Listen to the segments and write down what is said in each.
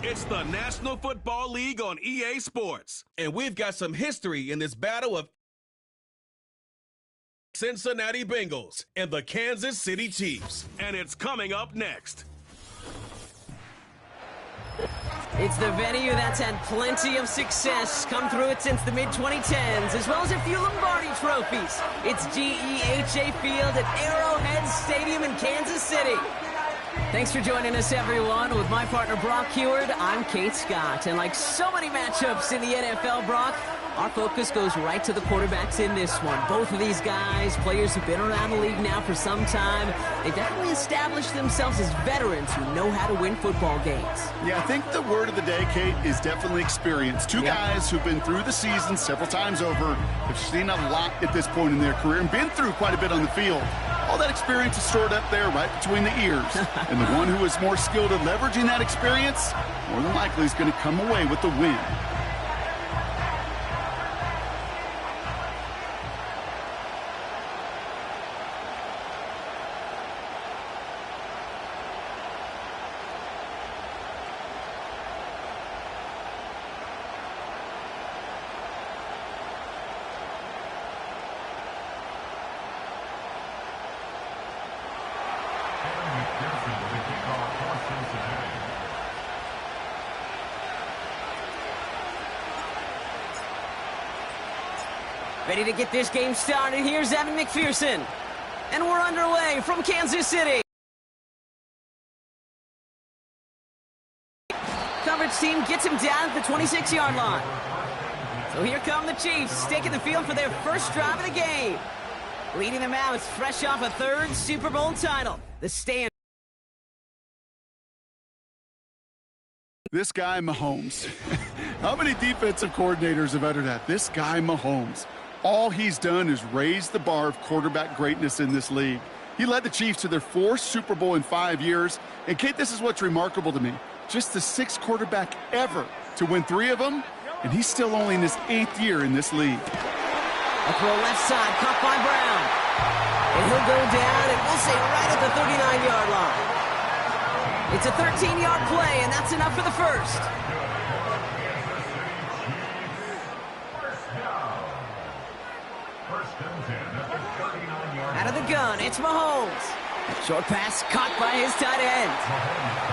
It's the National Football League on EA Sports, and we've got some history in this battle of Cincinnati Bengals and the Kansas City Chiefs, and it's coming up next. It's the venue that's had plenty of success come through it since the mid-2010s, as well as a few Lombardi trophies. It's GEHA Field at Arrowhead Stadium in Kansas City. Thanks for joining us, everyone. With my partner, Brock Heward, I'm Kate Scott. And like so many matchups in the NFL, Brock, our focus goes right to the quarterbacks in this one. Both of these guys, players who've been around the league now for some time, they've definitely established themselves as veterans who know how to win football games. Yeah, I think the word of the day, Kate, is definitely experience. Two guys who've been through the season several times over, have seen a lot at this point in their career, and been through quite a bit on the field. All that experience is stored up there right between the ears. And the one who is more skilled at leveraging that experience, more than likely is going to come away with the win. Ready to get this game started. Here's Evan McPherson. And we're underway from Kansas City. Coverage team gets him down at the 26-yard line. So here come the Chiefs, taking the field for their first drive of the game. Leading them out is fresh off a third Super Bowl title. The stand. This guy, Mahomes. How many defensive coordinators have uttered that? This guy, Mahomes. All he's done is raise the bar of quarterback greatness in this league. He led the Chiefs to their fourth Super Bowl in 5 years. And, Kate, this is what's remarkable to me. Just the sixth quarterback ever to win 3 of them, and he's still only in his 8th year in this league. A throw left side, caught by Brown. And he'll go down, and we'll say right at the 39-yard line. It's a 13-yard play, and that's enough for the first. Out of the gun, it's Mahomes. Short pass caught by his tight end.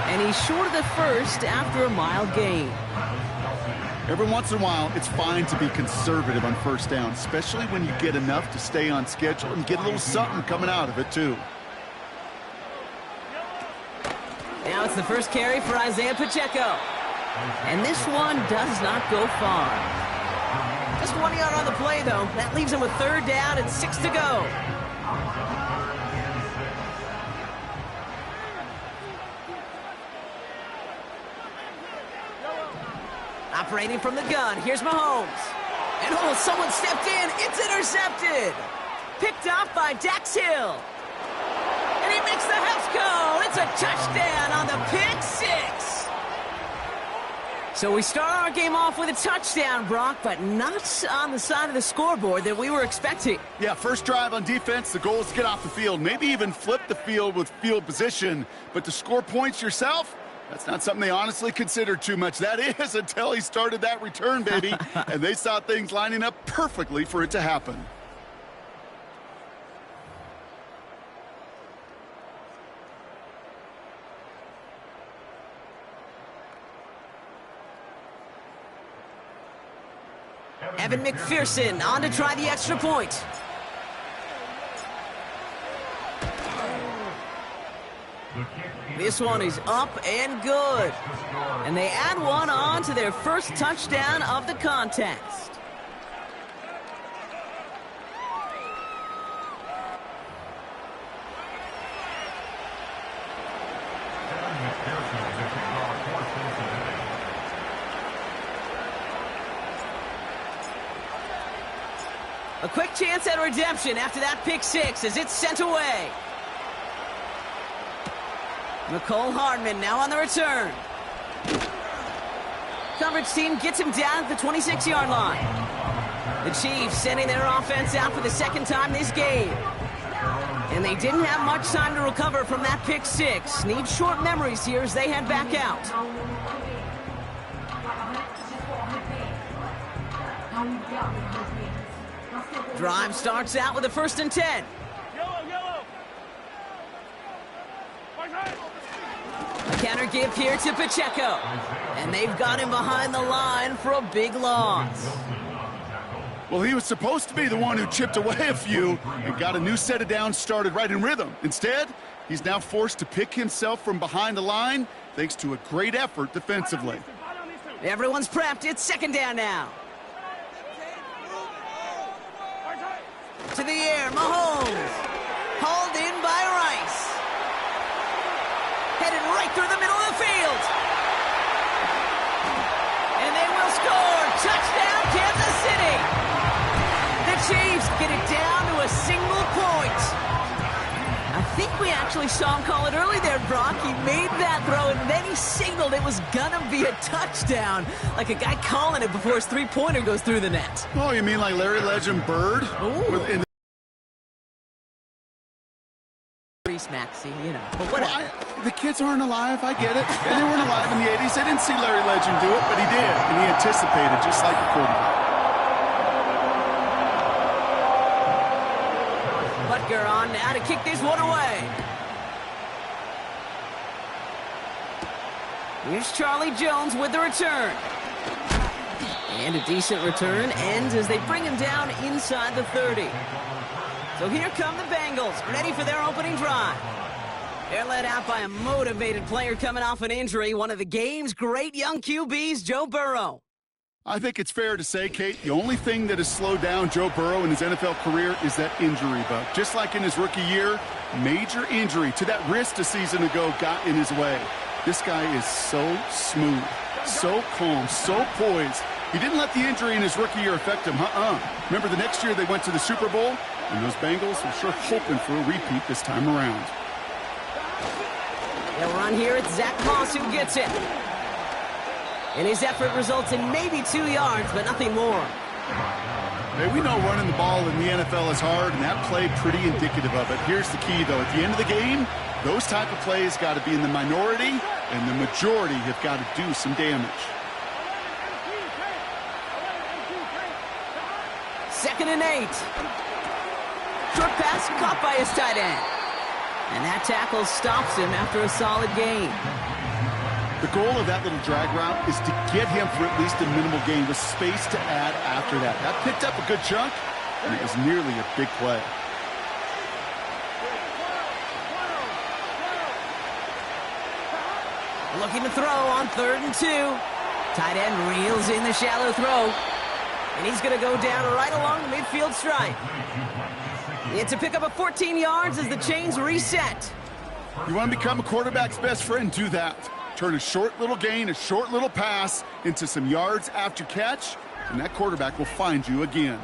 And he's short of the first after a mile gain. Every once in a while, it's fine to be conservative on first down, especially when you get enough to stay on schedule and get a little something coming out of it, too. Now it's the first carry for Isaiah Pacheco. And this one does not go far. Just 1 yard on the play, though. That leaves him with third down and 6 to go. Operating from the gun, here's Mahomes. And oh, someone stepped in. It's intercepted. Picked off by Dax Hill. And he makes the house go. It's a touchdown on the pick six. So we start our game off with a touchdown, Brock, but not on the side of the scoreboard that we were expecting. Yeah, first drive on defense, the goal is to get off the field, maybe even flip the field with field position. But to score points yourself, that's not something they honestly considered too much. That is until he started that return, baby. And they saw things lining up perfectly for it to happen. Evan McPherson on to try the extra point. This one is up and good. And they add one on to their first touchdown of the contest. A quick chance at redemption after that pick six as it's sent away. McCole Hardman now on the return. Coverage team gets him down at the 26-yard line. The Chiefs sending their offense out for the second time this game. And they didn't have much time to recover from that pick six. Need short memories here as they head back out. Drive starts out with a 1st and 10. A counter give here to Pacheco. And they've got him behind the line for a big loss. Well, he was supposed to be the one who chipped away a few and got a new set of downs started right in rhythm. Instead, he's now forced to pick himself from behind the line thanks to a great effort defensively. Everyone's prepped. It's 2nd down now. To the air, Mahomes. Hauled in by Rice. Headed right through the middle of the field. And they will score. Touchdown, Kansas City. The Chiefs get it down to a single point. I think we actually saw him call it early there, Brock. He made that throw, and then he signaled it was going to be a touchdown. Like a guy calling it before his three-pointer goes through the net. Oh, you mean like Larry Legend Bird? Ooh. Maxie, you know, but whatever. Well, the kids aren't alive, I get it. And they weren't alive in the 80s. They didn't see Larry Legend do it, but he did. And he anticipated, just like the quarterback. Butker on now to kick this one away. Here's Charlie Jones with the return. And a decent return ends as they bring him down inside the 30. So here come the Bengals, ready for their opening drive. They're led out by a motivated player coming off an injury, one of the game's great young QBs, Joe Burrow. I think it's fair to say, Kate, the only thing that has slowed down Joe Burrow in his NFL career is that injury bug. Just like in his rookie year, major injury to that wrist a season ago got in his way. This guy is so smooth, so calm, so poised. He didn't let the injury in his rookie year affect him. Remember the next year they went to the Super Bowl? And those Bengals are sure hoping for a repeat this time around. They'll run here. It's Zach Moss who gets it. And his effort results in maybe 2 yards, but nothing more. Hey, we know running the ball in the NFL is hard, and that play pretty indicative of it. Here's the key, though. At the end of the game, those type of plays got to be in the minority, and the majority have got to do some damage. 2nd and 8. Short pass caught by his tight end. And that tackle stops him after a solid gain. The goal of that little drag route is to get him for at least a minimal gain with space to add after that. That picked up a good chunk, and it was nearly a big play. Looking to throw on 3rd and 2. Tight end reels in the shallow throw. And he's going to go down right along the midfield stripe. It's a pickup of 14 yards as the chains reset. You want to become a quarterback's best friend? Do that. Turn a short little gain, a short little pass into some yards after catch, and that quarterback will find you again.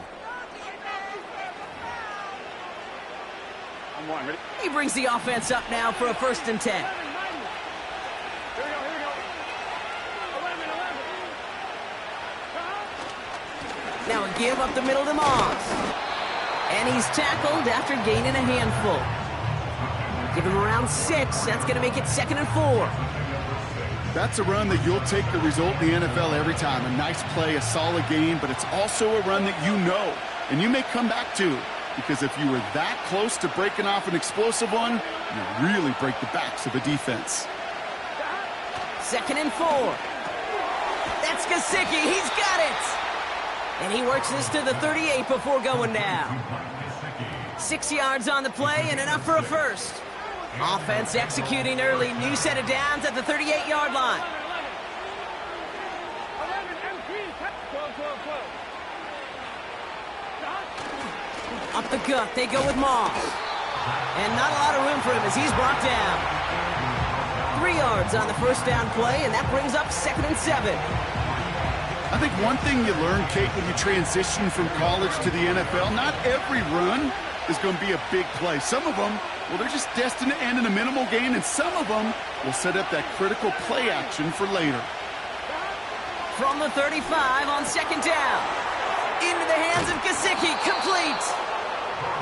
He brings the offense up now for a 1st and 10. Now a give up the middle to Moss. And he's tackled after gaining a handful. Give him around 6. That's going to make it 2nd and 4. That's a run that you'll take the result in the NFL every time. A nice play, a solid game, but it's also a run that you know and you may come back to, because if you were that close to breaking off an explosive one, you really break the backs of a defense. 2nd and 4. That's Gesicki. He's got it. And he works this to the 38 before going down. 6 yards on the play and enough for a first. Offense executing early. New set of downs at the 38-yard line. Up the gut, they go with Moss. And not a lot of room for him as he's brought down. 3 yards on the first down play, and that brings up 2nd and 7. I think one thing you learn, Kate, when you transition from college to the NFL, not every run is going to be a big play. Some of them, well, they're just destined to end in a minimal gain, and some of them will set up that critical play action for later. From the 35 on 2nd down. Into the hands of Gesicki, complete.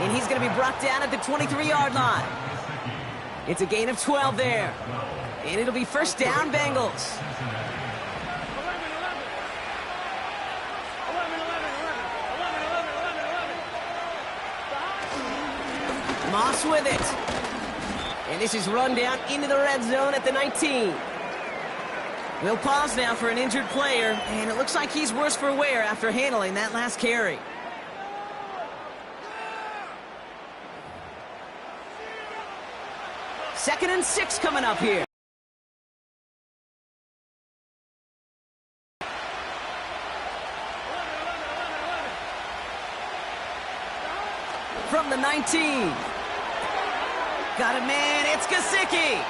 And he's going to be brought down at the 23-yard line. It's a gain of 12 there. And it'll be 1st down, Bengals. Moss with it. And this is run down into the red zone at the 19. We'll pause now for an injured player, and it looks like he's worse for wear after handling that last carry. Second and 6 coming up here. From the 19. Got it, man. It's Gesicki.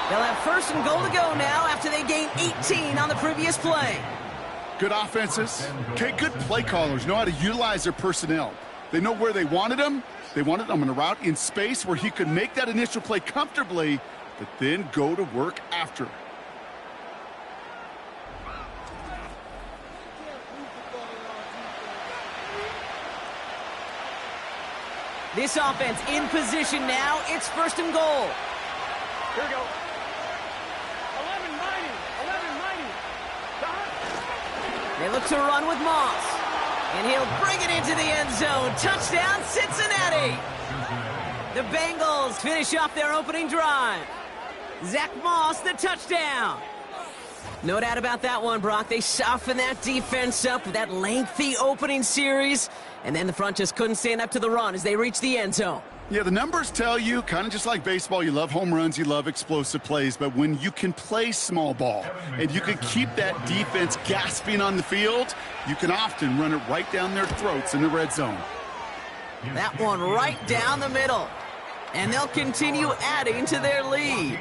They'll have first and goal to go now after they gained 18 on the previous play. Good offenses. Okay, good play callers know how to utilize their personnel. They know where they wanted them. They wanted them on a route in space where he could make that initial play comfortably, but then go to work after. This offense in position now. It's first and goal. Here we go. 11-90. They look to run with Moss. And he'll bring it into the end zone. Touchdown, Cincinnati. The Bengals finish off their opening drive. Zach Moss, the touchdown. No doubt about that one, Brock. They softened that defense up with that lengthy opening series. And then the front just couldn't stand up to the run as they reached the end zone. Yeah, the numbers tell you, kind of just like baseball, you love home runs, you love explosive plays, but when you can play small ball and you can keep that defense gasping on the field, you can often run it right down their throats in the red zone. That one right down the middle. And they'll continue adding to their lead.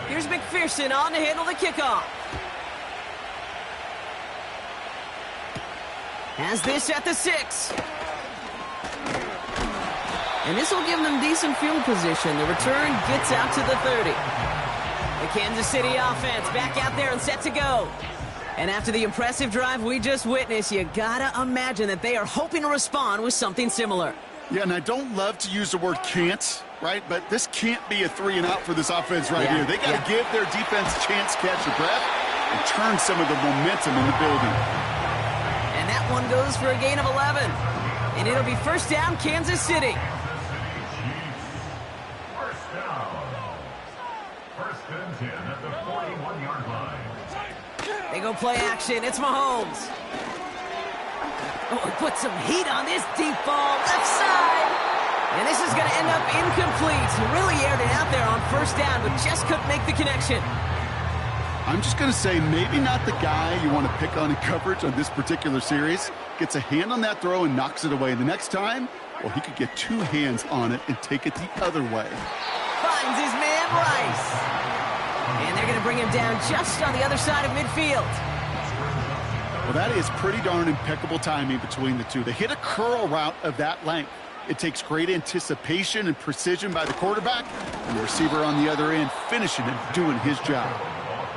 Here's McPherson on to handle the kickoff. Has this at the 6. And this will give them decent field position. The return gets out to the 30. The Kansas City offense back out there and set to go. And after the impressive drive we just witnessed, you gotta imagine that they are hoping to respond with something similar. Yeah, and I don't love to use the word can't, right? But this can't be a 3-and-out for this offense right here. They got to give their defense a chance to catch their breath and turn some of the momentum in the building. And that one goes for a gain of 11. And it'll be first down, Kansas City. First down. First and 10 at the 41-yard line. They go play action. It's Mahomes. Oh, he put some heat on this deep ball, left side. And this is going to end up incomplete. He really aired it out there on first down, but just couldn't make the connection. I'm just going to say maybe not the guy you want to pick on in coverage on this particular series. Gets a hand on that throw and knocks it away. The next time, well, he could get 2 hands on it and take it the other way. Finds his man Rice. And they're going to bring him down just on the other side of midfield. Well, that is pretty darn impeccable timing between the two. They hit a curl route of that length. It takes great anticipation and precision by the quarterback, and the receiver on the other end finishing it, doing his job.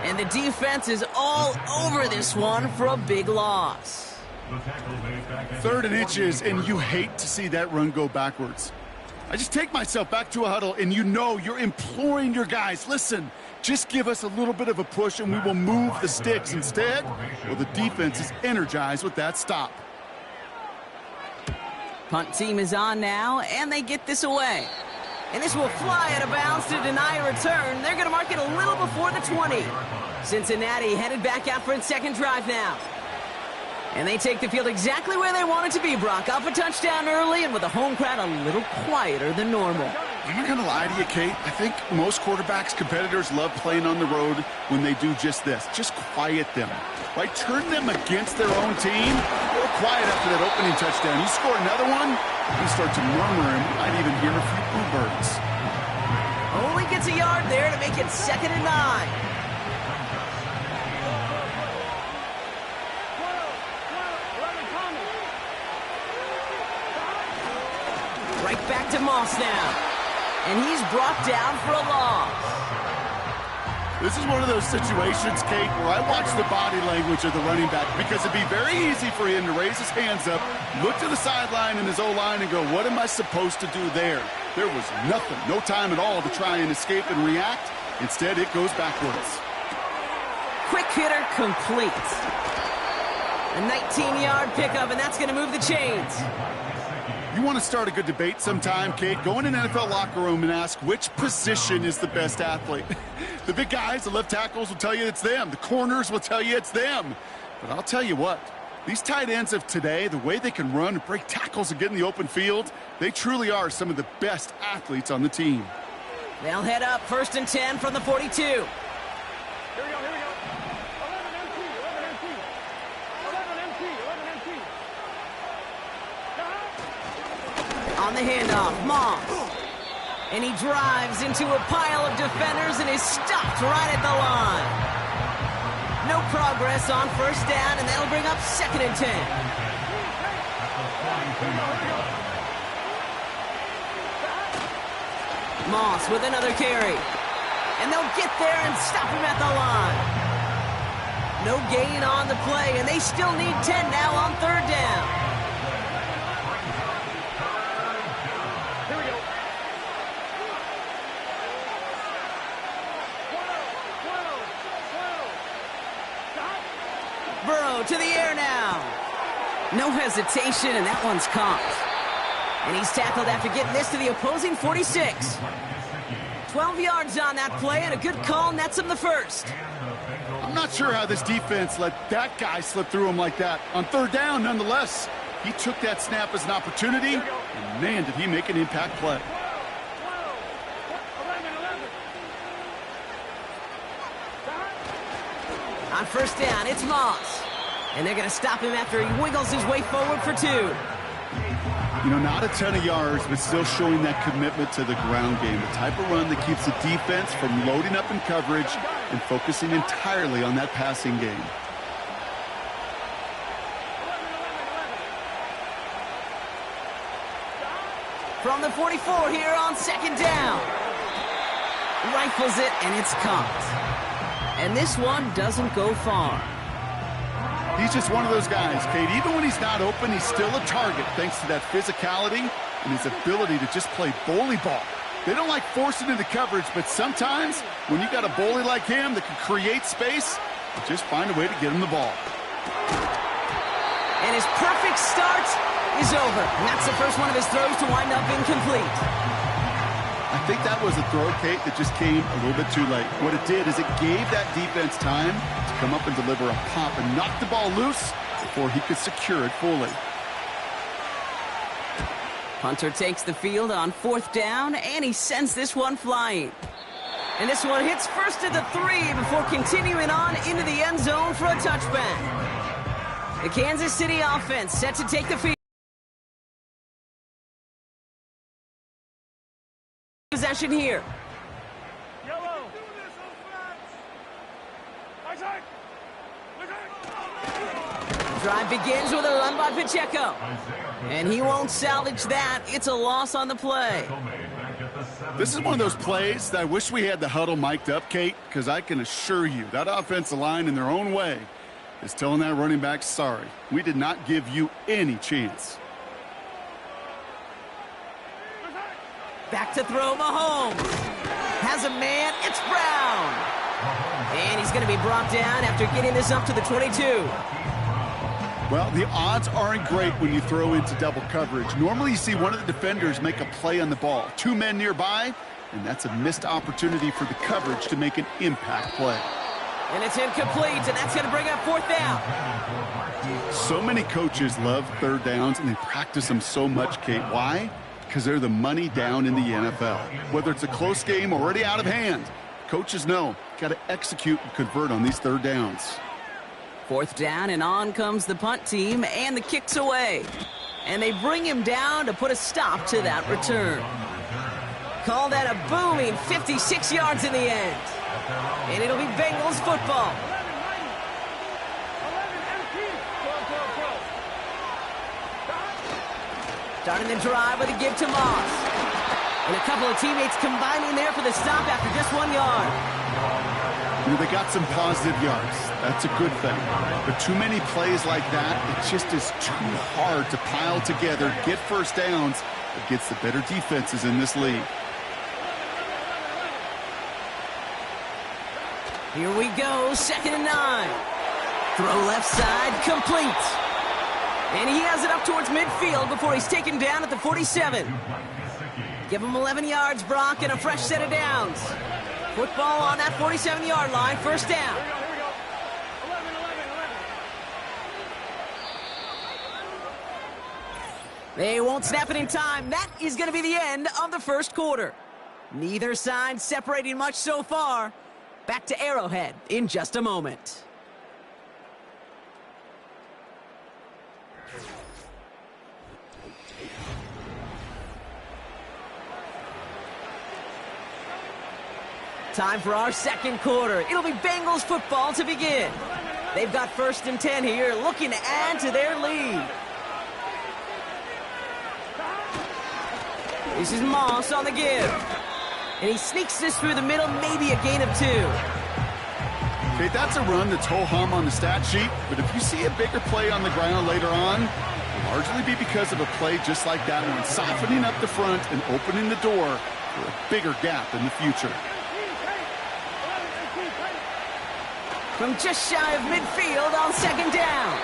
And the defense is all over this one for a big loss. 3rd and inches, and you hate to see that run go backwards. I just take myself back to a huddle, and you know you're imploring your guys, listen, just give us a little bit of a push and we will move the sticks. Instead, well, the defense is energized with that stop. Punt team is on now, and they get this away. And this will fly out of bounds to deny a return. They're going to mark it a little before the 20. Cincinnati headed back out for its second drive now. And they take the field exactly where they want it to be, Brock. Up a touchdown early, and with the home crowd a little quieter than normal. I'm not going to lie to you, Kate. I think most quarterbacks, competitors love playing on the road when they do just this. Just quiet them, right? Turn them against their own team. Go quiet after that opening touchdown. You score another one, you start to murmur, and you might even hear a few bluebirds. Only gets a yard there to make it 2nd and 9. Right back to Moss now. And he's brought down for a loss. This is one of those situations, Kate, where I watch the body language of the running back because it'd be very easy for him to raise his hands up, look to the sideline and his O-line and go, what am I supposed to do there? There was nothing, no time at all to try and escape and react. Instead, it goes backwards. Quick hitter complete. A 19-yard pickup, and that's going to move the chains. You want to start a good debate sometime, Kate? Go in an NFL locker room and ask which position is the best athlete. The big guys, the left tackles will tell you it's them. The corners will tell you it's them. But I'll tell you what, these tight ends of today, the way they can run and break tackles and get in the open field, they truly are some of the best athletes on the team. They'll head up 1st and 10 from the 42. Here we go, here we go. 11 MT, 11 MT. 11 MT, 11 MT. On the handoff, Moss. And he drives into a pile of defenders and is stopped right at the line. No progress on 1st down, and that'll bring up 2nd and 10. Moss with another carry. And they'll get there and stop him at the line. No gain on the play, and they still need 10 now on 3rd down. Here we go. 12. Burrow to the air now. No hesitation, and that one's caught. And he's tackled after getting this to the opposing 46. 12 yards on that play, and a good call nets him the 1st. I'm not sure how this defense let that guy slip through him like that. On 3rd down, nonetheless, he took that snap as an opportunity, and man, did he make an impact play. 11. On 1st down, it's Moss. And they're going to stop him after he wiggles his way forward for 2. You know, not a ton of yards, but still showing that commitment to the ground game. The type of run that keeps the defense from loading up in coverage and focusing entirely on that passing game. From the 44 here on 2nd down. Rifles it, and it's caught. And this one doesn't go far. He's just one of those guys, Kate. Even when he's not open, he's still a target thanks to that physicality and his ability to just play bully ball. They don't like forcing into coverage, but sometimes when you got a bully like him that can create space, just find a way to get him the ball. And his perfect start is over. And that's the first one of his throws to wind up incomplete. I think that was a throw, Kate, that just came a little bit too late. What it did is it gave that defense time to come up and deliver a pop and knock the ball loose before he could secure it fully. Hunter takes the field on 4th down, and he sends this one flying. And this one hits first at the 3 before continuing on into the end zone for a touchback. The Kansas City offense set to take the field. Possession here. Yellow. Drive begins with a run by Pacheco. And he won't salvage that. It's a loss on the play. This is one of those plays that I wish we had the huddle mic'd up, Kate, because I can assure you that offensive line in their own way is telling that running back, sorry, we did not give you any chance. Back to throw, Mahomes. Has a man, it's Brown. And he's going to be brought down after getting this up to the 22. Well, the odds aren't great when you throw into double coverage. Normally you see one of the defenders make a play on the ball. 2 men nearby, and that's a missed opportunity for the coverage to make an impact play. And it's incomplete, and that's going to bring up 4th down. So many coaches love 3rd downs, and they practice them so much, Kate. Why? Because they're the money down in the NFL. Whether it's a close game already out of hand, coaches know, got to execute and convert on these 3rd downs. 4th down, and on comes the punt team, and the kick's away. And they bring him down to put a stop to that return. Call that a booming 56 yards in the end. And it'll be Bengals football. 11, Starting the drive with a give to Moss. And a couple of teammates combining there for the stop after just 1 yard. You know, they got some positive yards. That's a good thing. But too many plays like that, it just is too hard to pile together, get 1st downs, against the better defenses in this league. Here we go, 2nd and 9. Throw left side, complete. And he has it up towards midfield before he's taken down at the 47. Give him 11 yards, Brock, and a fresh set of downs. Football on that 47-yard line, 1st down. Here we go. 11. They won't snap it in time. That is going to be the end of the 1st quarter. Neither side separating much so far. Back to Arrowhead in just a moment. Time for our 2nd quarter. It'll be Bengals football to begin. They've got 1st and 10 here, looking to add to their lead. This is Moss on the give. And he sneaks this through the middle, maybe a gain of 2. Okay, that's a run that's ho-hum on the stat sheet, but if you see a bigger play on the ground later on, it'll largely be because of a play just like that one, softening up the front and opening the door for a bigger gap in the future. From just shy of midfield on 2nd down.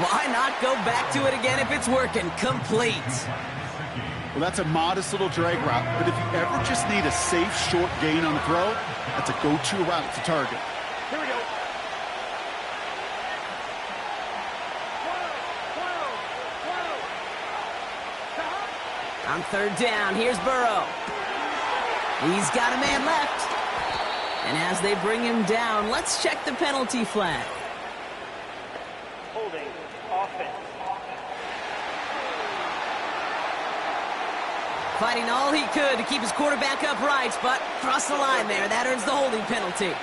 Why not go back to it again if it's working? Complete. Well, that's a modest little drag route, but if you ever just need a safe, short gain on the throw, that's a go-to route to target. Here we go. 12. On 3rd down, here's Burrow. He's got a man left. And as they bring him down, let's check the penalty flag. Holding. Offense. Fighting all he could to keep his quarterback upright, but crossed the line there. That earns the holding penalty.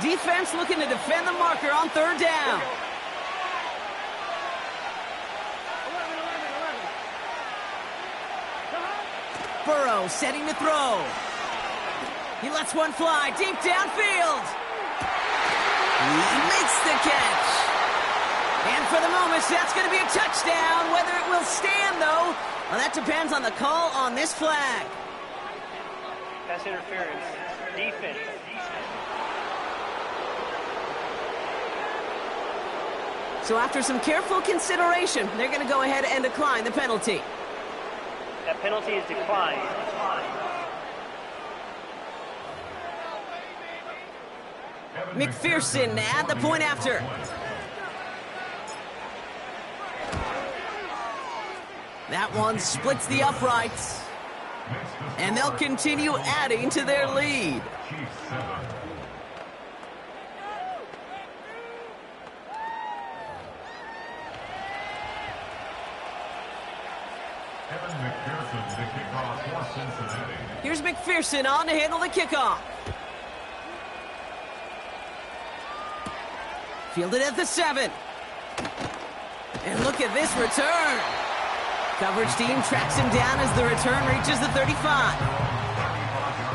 Defense looking to defend the marker on 3rd down. 11. Burrow setting to throw. He lets one fly deep downfield. He makes the catch. And for the moment, that's going to be a touchdown. Whether it will stand, though, well, that depends on the call on this flag. Pass interference. Defense. So after some careful consideration, they're going to go ahead and decline the penalty. That penalty is declined. McPherson at the point after. That one splits the uprights. And they'll continue adding to their lead. Here's McPherson on to handle the kickoff. Fielded at the 7. And look at this return. Coverage team tracks him down as the return reaches the 35.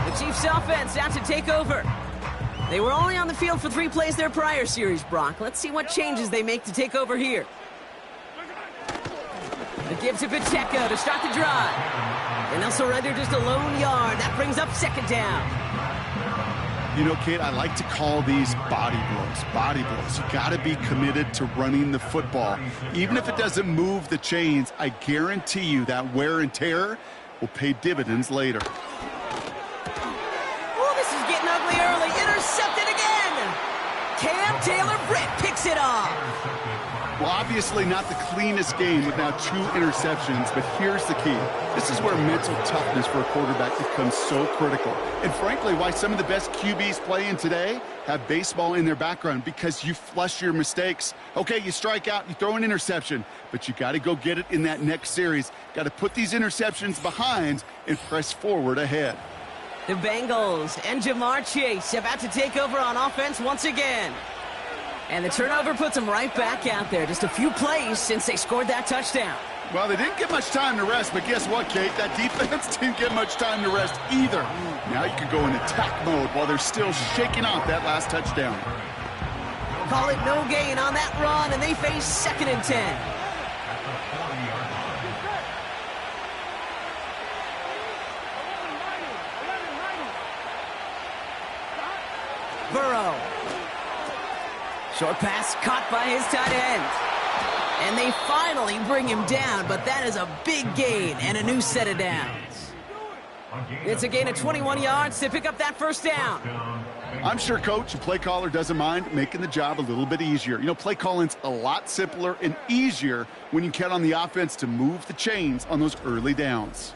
The Chiefs offense out to take over. They were only on the field for 3 plays their prior series, Brock. Let's see what changes they make to take over here. The give to Pacheco to start the drive. And they'll surrender just a lone yard. That brings up 2nd down. You know, Kate, I like to call these body blows. Body blows. You got to be committed to running the football. Even if it doesn't move the chains, I guarantee you that wear and tear will pay dividends later. Oh, this is getting ugly early. Intercepted again. Cam Taylor-Britt picks it off. Well, obviously not the cleanest game with now 2 interceptions, but here's the key. This is where mental toughness for a quarterback becomes so critical. And frankly, why some of the best QBs playing today have baseball in their background, because you flush your mistakes. Okay, you strike out, you throw an interception, but you got to go get it in that next series. Got to put these interceptions behind and press forward ahead. The Bengals and Jamar Chase about to take over on offense once again. And the turnover puts them right back out there. Just a few plays since they scored that touchdown. Well, they didn't get much time to rest, but guess what, Kate? That defense didn't get much time to rest either. Now you can go in attack mode while they're still shaking off that last touchdown. Call it no gain on that run, and they face 2nd and 10. Burrow. Short pass caught by his tight end. And they finally bring him down, but that is a big gain and a new set of downs. It's a gain of 21 yards to pick up that first down. I'm sure coach and play caller doesn't mind making the job a little bit easier. You know, play calling's a lot simpler and easier when you count on the offense to move the chains on those early downs.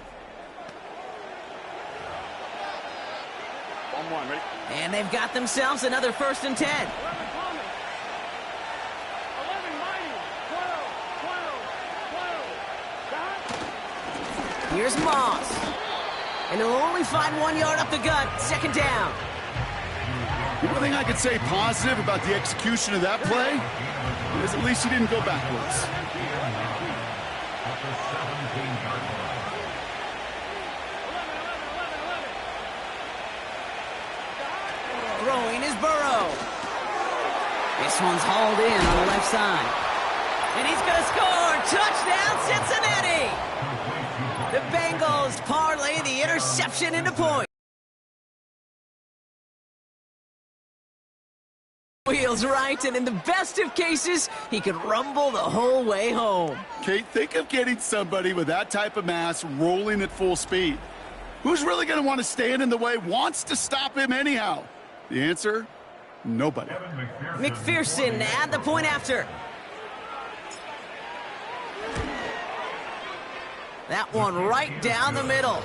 Ready? And they've got themselves another 1st and 10. 11 Thomas. 11 Mighty. 12. Got. Here's Moss. And he'll only find 1 yard up the gut. 2nd down. The only thing I could say positive about the execution of that play is at least he didn't go backwards. Throwing is Burrow. This one's hauled in on the left side. And he's going to score. Touchdown, Cincinnati. The Bengals parlay the interception into points. Wheels right, and in the best of cases, he could rumble the whole way home. Kate, think of getting somebody with that type of mass rolling at full speed. Who's really going to want to stand in the way, wants to stop him anyhow? The answer, nobody. McPherson at the point after. That one right down the middle.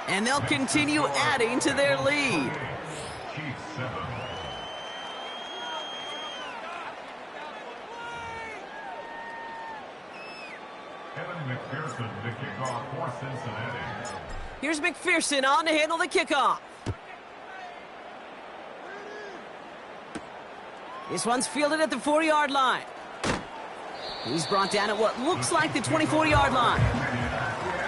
And they'll continue adding to their lead. McPherson to kick off for Cincinnati. Here's McPherson on to handle the kickoff. This one's fielded at the 4-yard line. He's brought down at what looks like the 24-yard line.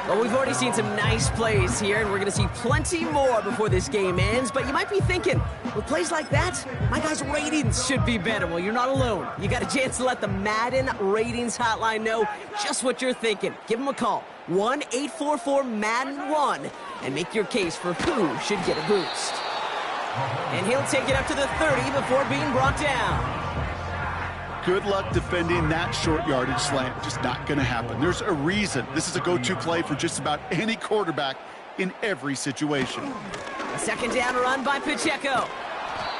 Well, we've already seen some nice plays here, and we're going to see plenty more before this game ends. But you might be thinking, with plays like that, my guys' ratings should be better. Well, you're not alone. You got a chance to let the Madden Ratings Hotline know just what you're thinking. Give them a call, 1-844-MADDEN-1, and make your case for who should get a boost. And he'll take it up to the 30 before being brought down. Good luck defending that short yardage slant. Just not going to happen. There's a reason this is a go-to play for just about any quarterback in every situation. A 2nd down run by Pacheco.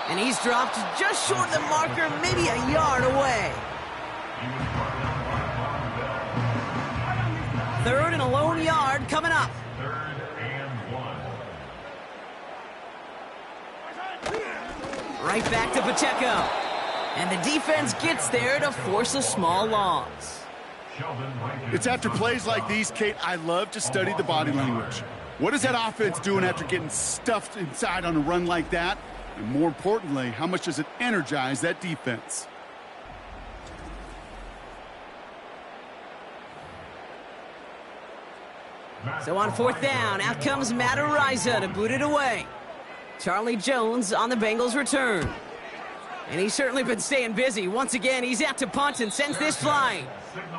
And he's dropped just short of the marker, maybe a yard away. 3rd and a lone yard coming up. 3rd and 1. Right back to Pacheco. And the defense gets there to force a small loss. It's after plays like these, Kate, I love to study the body language. What is that offense doing after getting stuffed inside on a run like that? And more importantly, how much does it energize that defense? So on 4th down, out comes Matt Ariza to boot it away. Charlie Jones on the Bengals return. And he's certainly been staying busy. Once again, he's out to punt and sends this flying.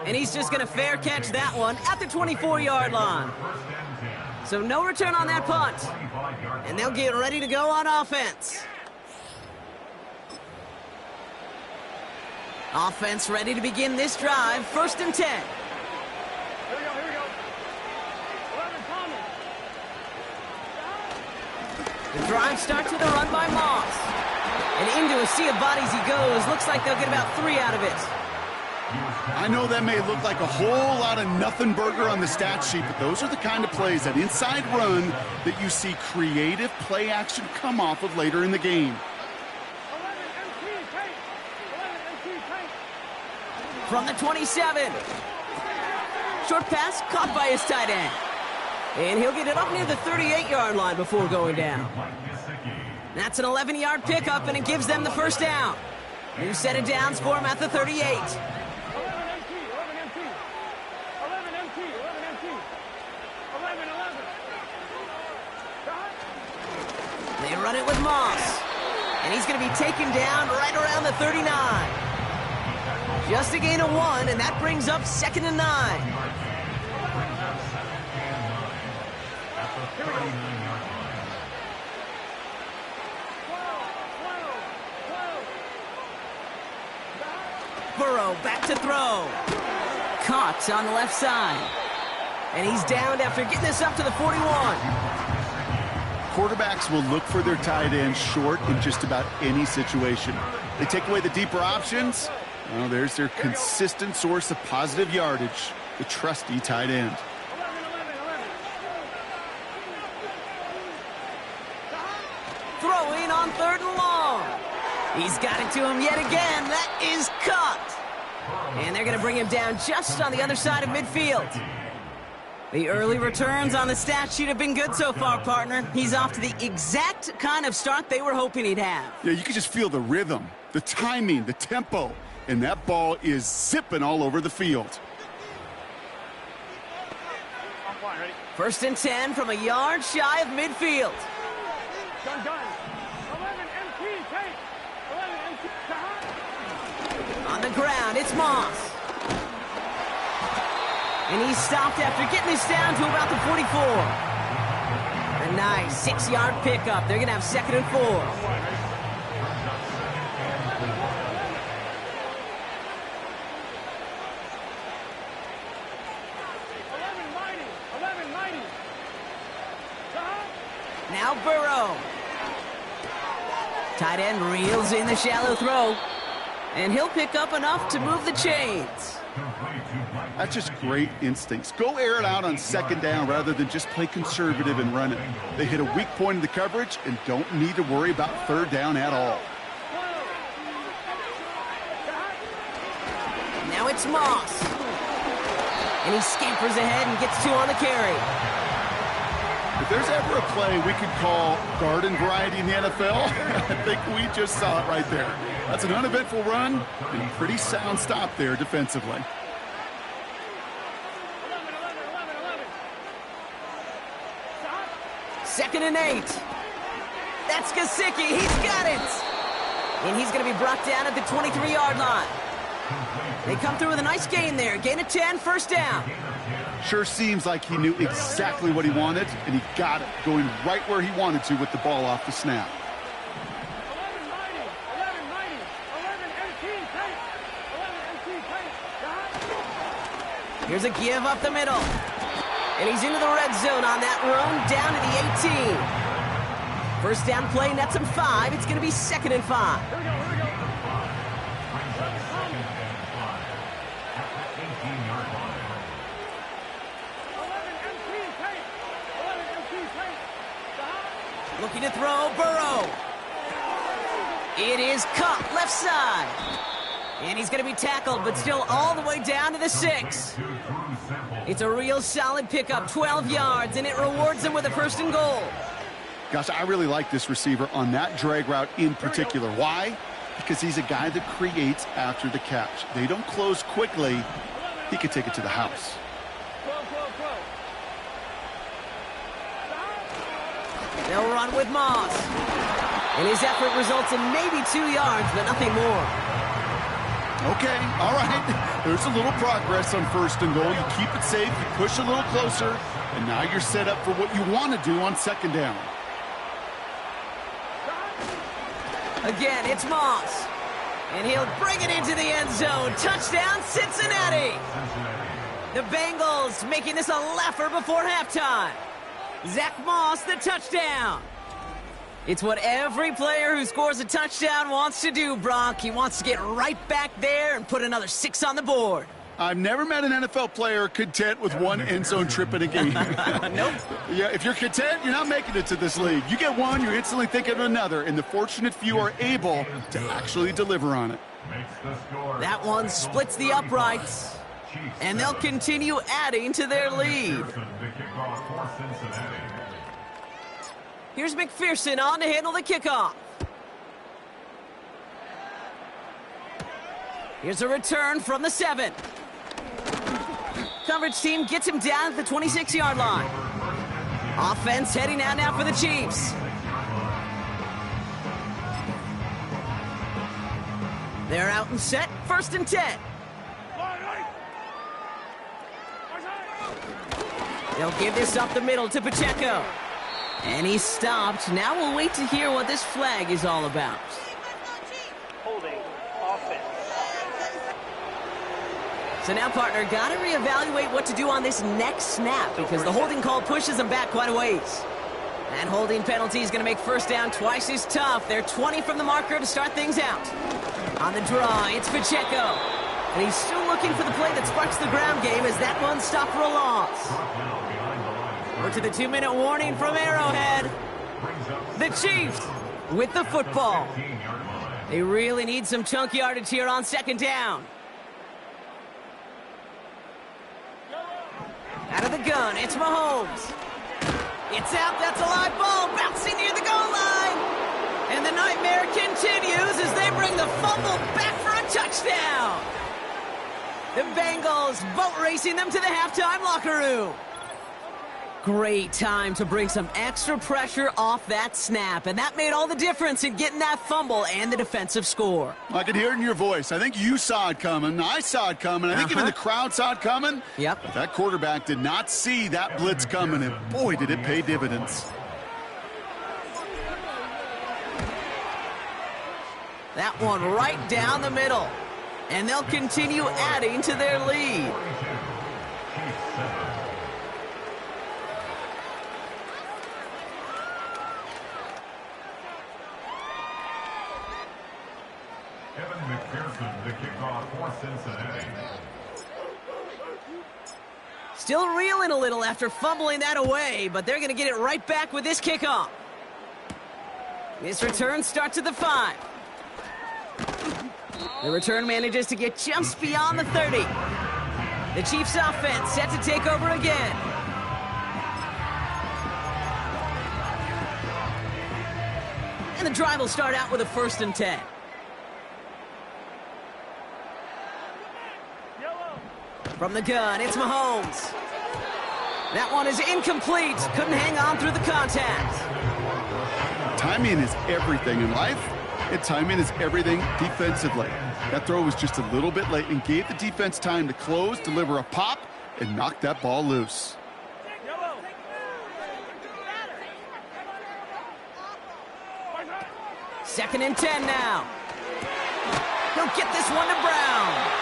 And he's just going to fair catch that one at the 24-yard line. So no return on that punt. And they'll get ready to go on offense. Offense ready to begin this drive. 1st and 10. Here we go. 11 Thomas. The drive starts with a run by Moss. And into a sea of bodies he goes. Looks like they'll get about 3 out of it. I know that may look like a whole lot of nothing burger on the stat sheet, but those are the kind of plays, that inside run, that you see creative play action come off of later in the game. 11 MT Tank. 11 MT Tank. From the 27. Short pass caught by his tight end. And he'll get it up near the 38-yard line before going down. That's an 11-yard pickup, and it gives them the 1st down. New set of downs for him at the 38. 11 MT. 11 MT. 11 MT. 11 MT. 11. Got. They run it with Moss. And he's going to be taken down right around the 39. Just a gain of 1, and that brings up 2nd and 9. Burrow back to throw. Caught on the left side. And he's downed after getting this up to the 41. Quarterbacks will look for their tight end short in just about any situation. They take away the deeper options. Well, there's their consistent source of positive yardage, the trusty tight end. Throwing on 3rd and long. He's got it to him yet again. That is caught. And they're going to bring him down just on the other side of midfield. The early returns on the stat sheet have been good so far, partner. He's off to the exact kind of start they were hoping he'd have. Yeah, you can just feel the rhythm, the timing, the tempo, and that ball is zipping all over the field. 1st and 10 from a yard shy of midfield. Gun. 11 MT, take. 11 MT, On the ground, it's Moss. And he's stopped after getting this down to about the 44. A nice 6-yard pickup. They're going to have 2nd and 4. 1190. Now Burrow. Tight end reels in the shallow throw. And he'll pick up enough to move the chains. That's just great instincts. Go air it out on 2nd down rather than just play conservative and run it. They hit a weak point in the coverage and don't need to worry about 3rd down at all. Now it's Moss. And he scampers ahead and gets 2 on the carry. If there's ever a play we could call garden variety in the NFL, I think we just saw it right there. That's an uneventful run and a pretty sound stop there defensively. 2nd and 8. That's Gesicki. He's got it. And he's going to be brought down at the 23-yard line. They come through with a nice gain there. Gain of 10, 1st down. Sure seems like he knew exactly what he wanted, and he got it, going right where he wanted to with the ball off the snap. 1190. 11 MT, take. 11 MT, take. Here's a give up the middle. And he's into the red zone on that run, down to the 18. 1st down play, nets him 5. It's going to be 2nd and 5. Here we go. 11 MT, take. 11 MT, take. Looking to throw, Burrow. It is caught left side. And he's going to be tackled, but still all the way down to the 6. It's a real solid pickup, 12 yards, and it rewards him with a 1st and goal. Gosh, I really like this receiver on that drag route in particular. Why? Because he's a guy that creates after the catch. They don't close quickly. He could take it to the house. 12. They'll run with Moss. And his effort results in maybe 2 yards, but nothing more. Okay, all right. There's a little progress on 1st and goal. You keep it safe, you push a little closer, and now you're set up for what you want to do on 2nd down. Again, it's Moss. And he'll bring it into the end zone. Touchdown, Cincinnati. The Bengals making this a laugher before halftime. Zach Moss, the touchdown. It's what every player who scores a touchdown wants to do, Brock. He wants to get right back there and put another 6 on the board. I've never met an NFL player content with 1 end zone trip in a game. Nope. Yeah, if you're content, you're not making it to this league. You get 1, you're instantly thinking of another, and the fortunate few are able to actually deliver on it. That one splits the uprights, and they'll continue adding to their lead. Here's McPherson on to handle the kickoff. Here's a return from the 7. Coverage team gets him down at the 26-yard line. Offense heading out now for the Chiefs. They're out and set, 1st and 10. They'll give this up the middle to Pacheco. And he's stopped. Now we'll wait to hear what this flag is all about. Holding offense. So now, partner, got to reevaluate what to do on this next snap because the holding call pushes them back quite a ways. That holding penalty is going to make first down twice as tough. They're 20 from the marker to start things out. On the draw, it's Pacheco. And he's still looking for the play that sparks the ground game as that one stopped for a loss. We're to the 2-minute warning from Arrowhead. The Chiefs with the football. They really need some chunk yardage here on second down. Out of the gun, it's Mahomes. It's out, that's a live ball, bouncing near the goal line. And the nightmare continues as they bring the fumble back for a touchdown. The Bengals boat racing them to the halftime locker room. Great time to bring some extra pressure off that snap, and that made all the difference in getting that fumble and the defensive score. I could hear it in your voice. I think you saw it coming. I saw it coming. I think even the crowd saw it coming. Yep. But that quarterback did not see that blitz coming, and boy, did it pay dividends. That one right down the middle. And they'll continue adding to their lead. Evan McPherson, the kickoff for Cincinnati. Still reeling a little after fumbling that away, but they're going to get it right back with this kickoff. This return starts at the 5. The return manages to get just beyond the 30. The Chiefs offense set to take over again. And the drive will start out with a 1st and 10. From the gun, it's Mahomes. That one is incomplete. Couldn't hang on through the contact. Timing is everything in life, and timing is everything defensively. That throw was just a little bit late and gave the defense time to close, deliver a pop, and knock that ball loose. 2nd and 10 now. He'll get this one to Brown.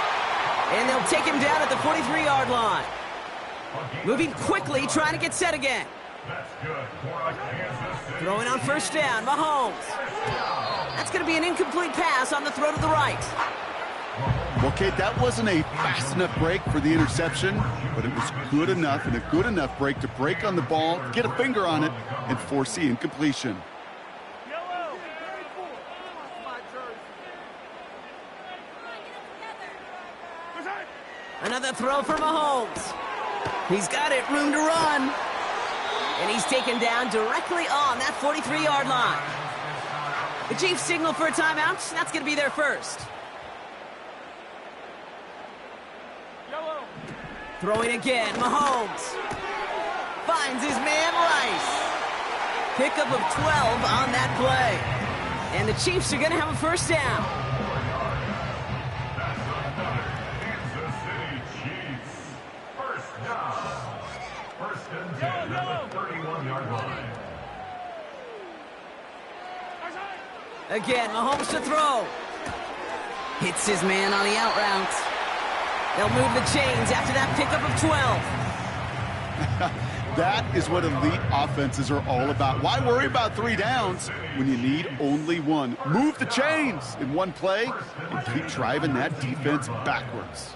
And they'll take him down at the 43-yard line. Moving quickly, trying to get set again. Throwing on 1st down, Mahomes. That's going to be an incomplete pass on the throw to the right. Well, Kate, that wasn't a fast enough break for the interception, but it was good enough and a good enough break to break on the ball, get a finger on it, and force the incompletion. Another throw for Mahomes. He's got it, room to run. And he's taken down directly on that 43-yard line. The Chiefs signal for a timeout. That's going to be their first. Throwing again, Mahomes. Finds his man Rice. Pickup of 12 on that play. And the Chiefs are going to have a 1st down. Again, Mahomes to throw. Hits his man on the out route. They'll move the chains after that pickup of 12. That is what elite offenses are all about. Why worry about 3 downs when you need only 1? Move the chains in one play and keep driving that defense backwards.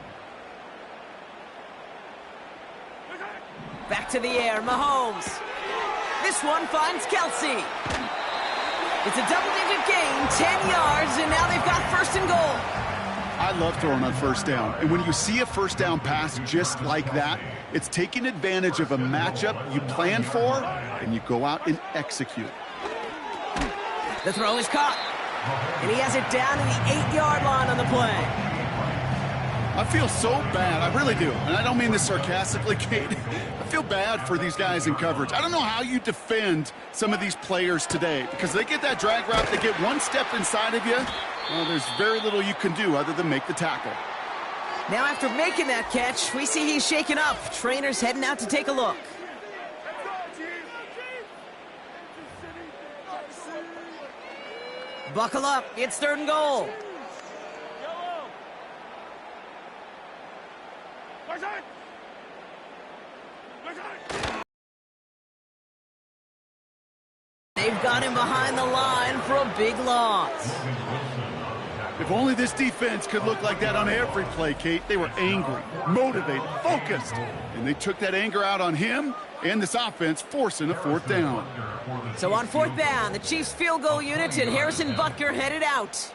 Back to the air, Mahomes. This one finds Kelsey. It's a double-digit gain, 10 yards, and now they've got 1st and goal. I love throwing on 1st down. And when you see a 1st down pass just like that, it's taking advantage of a matchup you planned for, and you go out and execute. The throw is caught, and he has it down to the 8-yard line on the play. I feel so bad. I really do. And I don't mean this sarcastically, Kate. I feel bad for these guys in coverage. I don't know how you defend some of these players today because they get that drag route, they get 1 step inside of you. Well, there's very little you can do other than make the tackle. Now after making that catch, we see he's shaken up. Trainer's heading out to take a look. Buckle up. It's 3rd and goal. They've got him behind the line for a big loss. If only this defense could look like that on every play, Kate. They were angry, motivated, focused, and they took that anger out on him and this offense, forcing a fourth down. So on fourth down, the Chiefs field goal unit and Harrison Butker headed out.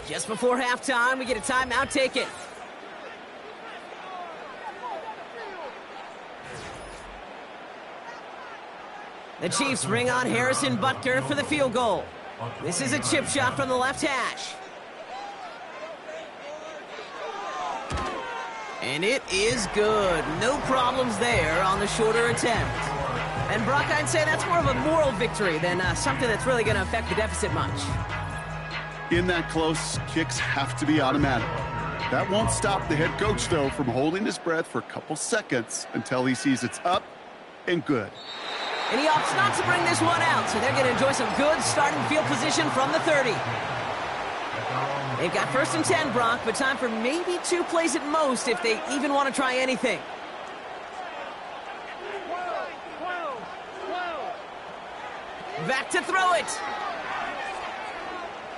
Just before halftime, we get a timeout taken. The Chiefs bring on Harrison Butker for the field goal. This is a chip shot from the left hash. And it is good. No problems there on the shorter attempt. And Brock, I'd say that's more of a moral victory than something that's really going to affect the deficit much. In that close, kicks have to be automatic. That won't stop the head coach, though, from holding his breath for a couple seconds until he sees it's up and good. And he opts not to bring this one out, so they're going to enjoy some good starting field position from the 30. They've got 1st and 10, Brock, but time for maybe 2 plays at most if they even want to try anything. Back to throw it.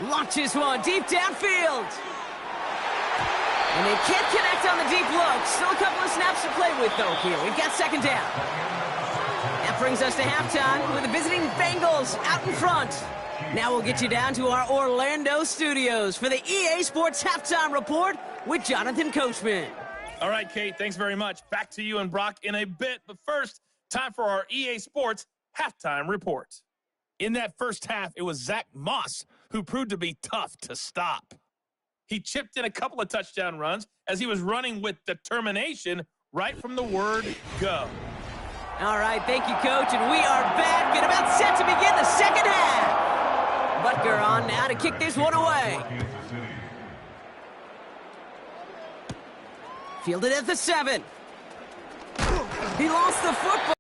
Launches one deep downfield. And they can't connect on the deep look. Still a couple of snaps to play with, though, here. We've got 2nd down. That brings us to halftime with the visiting Bengals out in front. Now we'll get you down to our Orlando studios for the EA Sports Halftime Report with Jonathan Coachman. All right, Kate, thanks very much. Back to you and Brock in a bit. But first, time for our EA Sports Halftime Report. In that first half, it was Zach Moss who proved to be tough to stop. He chipped in a couple of touchdown runs as he was running with determination right from the word go. All right, thank you, Coach, and we are back and about set to begin the second half. Butker on now to kick this one away. Fielded at the 7. He lost the football.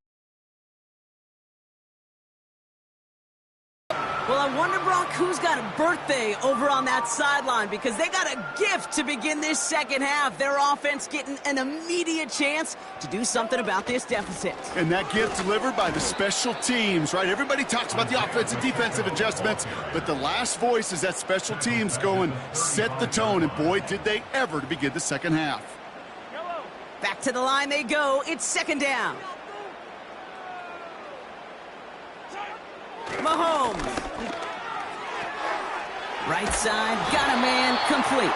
Well, I wonder, Brock, who's got a birthday over on that sideline, because they got a gift to begin this second half. Their offense getting an immediate chance to do something about this deficit. And that gift delivered by the special teams, right? Everybody talks about the offensive, defensive adjustments, but the last voice is that special teams going, set the tone, and boy, did they ever to begin the second half. Back to the line they go. It's 2nd down. Mahomes. Right side, got a man, complete.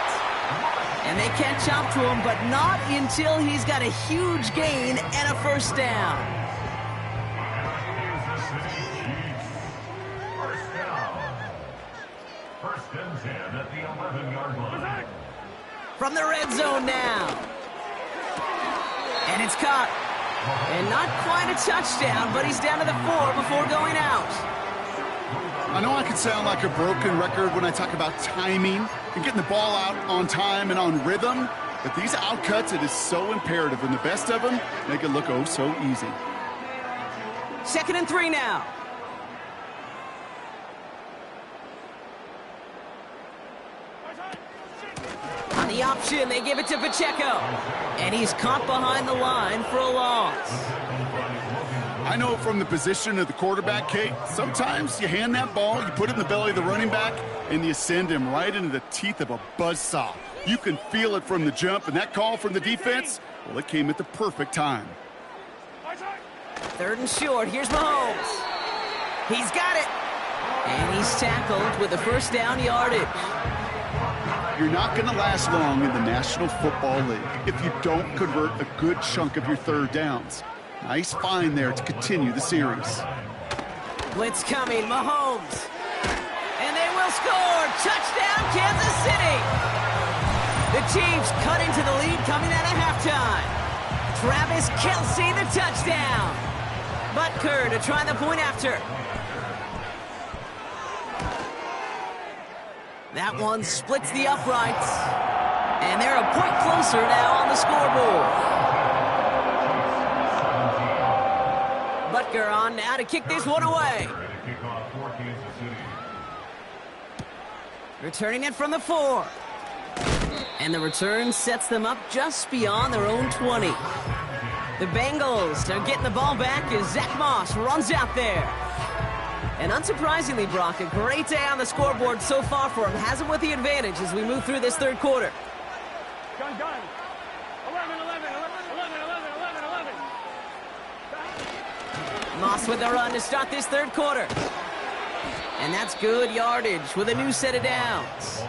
And they catch up to him, but not until he's got a huge gain and a 1st down. First and 10 at the 11-yard line. From the red zone now. And it's caught. And not quite a touchdown, but he's down to the 4 before going out. I know I can sound like a broken record when I talk about timing and getting the ball out on time and on rhythm, but these outcuts, it is so imperative, and the best of them make it look oh so easy. 2nd and 3 now. On the option, they give it to Pacheco. And he's caught behind the line for a loss. I know from the position of the quarterback, Kate, sometimes you hand that ball, you put it in the belly of the running back, and you send him right into the teeth of a buzzsaw. You can feel it from the jump, and that call from the defense, well, it came at the perfect time. 3rd and short. Here's Mahomes. He's got it. And he's tackled with the 1st down yardage. You're not going to last long in the National Football League if you don't convert a good chunk of your 3rd downs. Nice find there to continue the series. Blitz coming, Mahomes. And they will score. Touchdown, Kansas City. The Chiefs cut into the lead coming out of halftime. Travis Kelce, the touchdown. Butker to try the point after. That one splits the uprights. And they're a point closer now on the scoreboard. Butker on now to kick this one away. Returning it from the 4. And the return sets them up just beyond their own 20. The Bengals are getting the ball back as Zach Moss runs out there. And unsurprisingly, Brock, a great day on the scoreboard so far for him. Has him with the advantage as we move through this third quarter. Gun. 11, 11, 11, 11, 11, 11, 11. Moss with the run to start this third quarter. And that's good yardage with a new set of downs.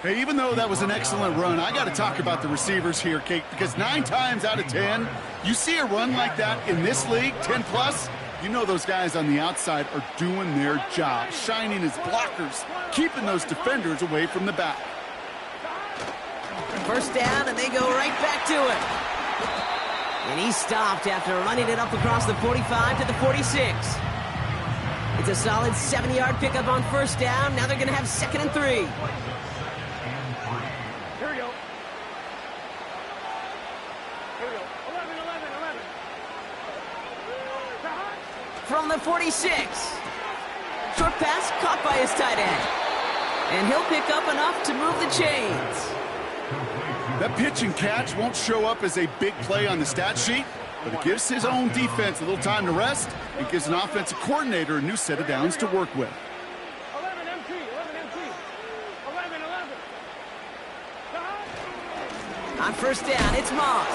Hey, even though that was an excellent run, I got to talk about the receivers here, Kate, because 9 times out of 10, you see a run like that in this league, 10 plus, you know those guys on the outside are doing their job, shining as blockers, keeping those defenders away from the back. First down, and they go right back to it. And he stopped after running it up across the 45 to the 46. It's a solid 7-yard pickup on first down. Now they're going to have 2nd and 3. Here we go. 11, 11, 11. From the 46. Short pass caught by his tight end. And he'll pick up enough to move the chains. That pitch and catch won't show up as a big play on the stat sheet, but it gives his own defense a little time to rest and gives an offensive coordinator a new set of downs to work with. 11 MT, 11 MT. 11, 11. On first down, it's Moss.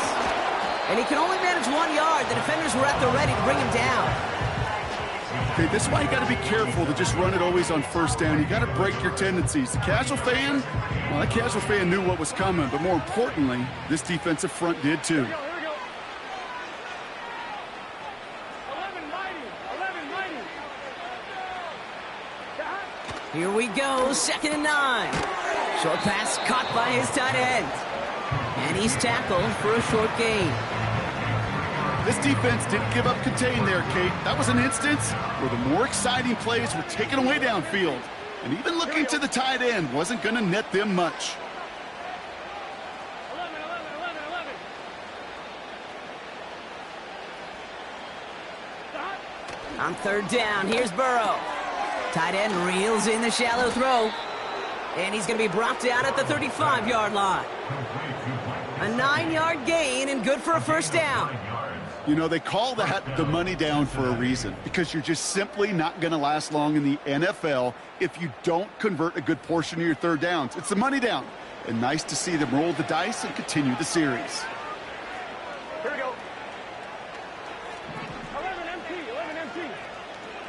And he can only manage 1 yard. The defenders were at the ready to bring him down. Okay, this is why you got to be careful to just run it always on first down. You got to break your tendencies. The casual fan, well, that casual fan knew what was coming, but more importantly, this defensive front did too. Here we go. 11 mighty, 11 mighty. Here we go, 2nd and 9. Short pass caught by his tight end. And he's tackled for a short gain. This defense didn't give up contain there, Kate. That was an instance where the more exciting plays were taken away downfield. And even looking to the tight end wasn't going to net them much. 11, 11, 11, 11. On third down, here's Burrow. Tight end reels in the shallow throw. And he's going to be brought down at the 35-yard line. A 9-yard gain and good for a first down. You know, they call that the money down for a reason, because you're just simply not going to last long in the NFL if you don't convert a good portion of your third downs. It's the money down. And nice to see them roll the dice and continue the series. Here we go. 11 MT, 11 MT.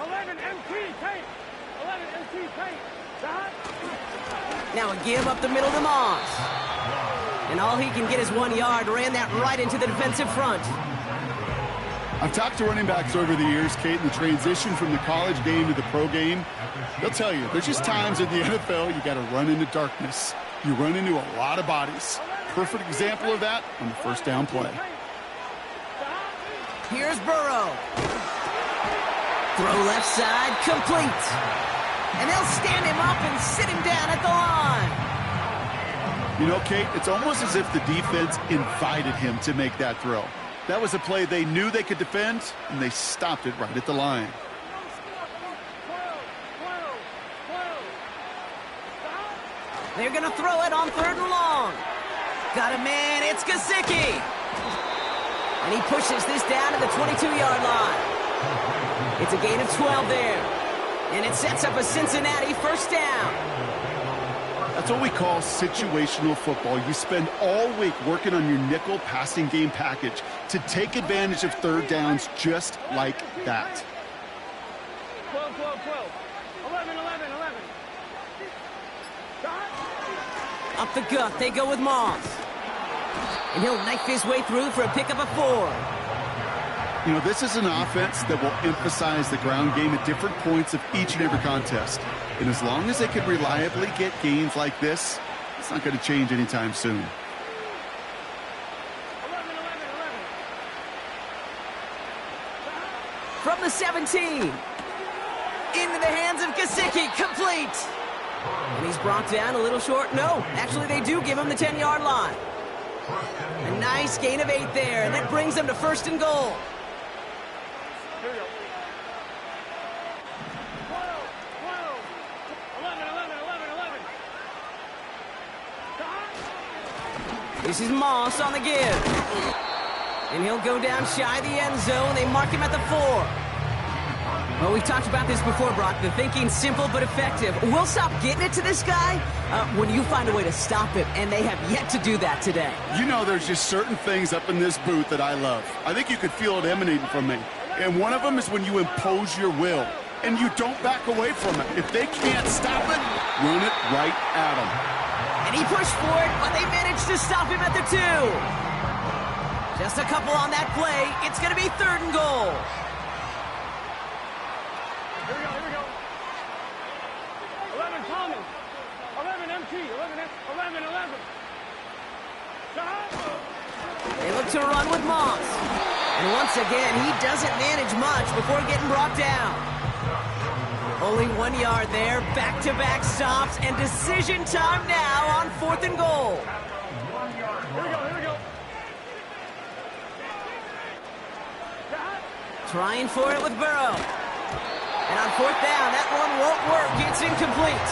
11 MT, Kate. 11 MT, Kate. Now a give up the middle to Moss. And all he can get is 1 yard. Ran that right into the defensive front. I've talked to running backs over the years, Kate, and the transition from the college game to the pro game. They'll tell you, there's just times in the NFL you got to run into darkness. You run into a lot of bodies. Perfect example of that on the first down play. Here's Burrow. Throw left side, complete. And they'll stand him up and sit him down at the line. You know, Kate, it's almost as if the defense invited him to make that throw. That was a play they knew they could defend, and they stopped it right at the line. They're going to throw it on 3rd and long. Got a man, it's Gesicki. And he pushes this down to the 22-yard line. It's a gain of 12 there. And it sets up a Cincinnati first down. That's what we call situational football. You spend all week working on your nickel passing game package to take advantage of third downs just like that. 12, 12, 12. 11, 11, 11. Up the gut, they go with Moss. And he'll knife his way through for a pickup of 4. You know, this is an offense that will emphasize the ground game at different points of each and every contest. And as long as they can reliably get gains like this, it's not going to change anytime soon. 11, 11, 11. From the 17. Into the hands of Gesicki, complete. And he's brought down a little short. No, actually they do give him the 10-yard line. A nice gain of 8 there, and that brings them to 1st and goal. Here we go. 12, 12. 11, 11, 11, 11. This is Moss on the give. And he'll go down shy of the end zone. They mark him at the 4. Well, we've talked about this before, Brock. The thinking's simple but effective. We'll stop getting it to this guy when you find a way to stop him, and they have yet to do that today. You know, there's just certain things up in this booth that I love. I think you could feel it emanating from me. And one of them is when you impose your will, and you don't back away from it. If they can't stop it, run it right at them. And he pushed for it, but they managed to stop him at the 2. Just a couple on that play. It's going to be 3rd and goal. Here we go. 11 Thomas. 11 MT. 11. Shot. They look to run with Moss. And once again, he doesn't manage much before getting brought down. Only 1 yard there. Back-to-back stops and decision time now on 4th and goal. Here we go. Shot. Trying for it with Burrow. And on 4th down, that one won't work. It's incomplete.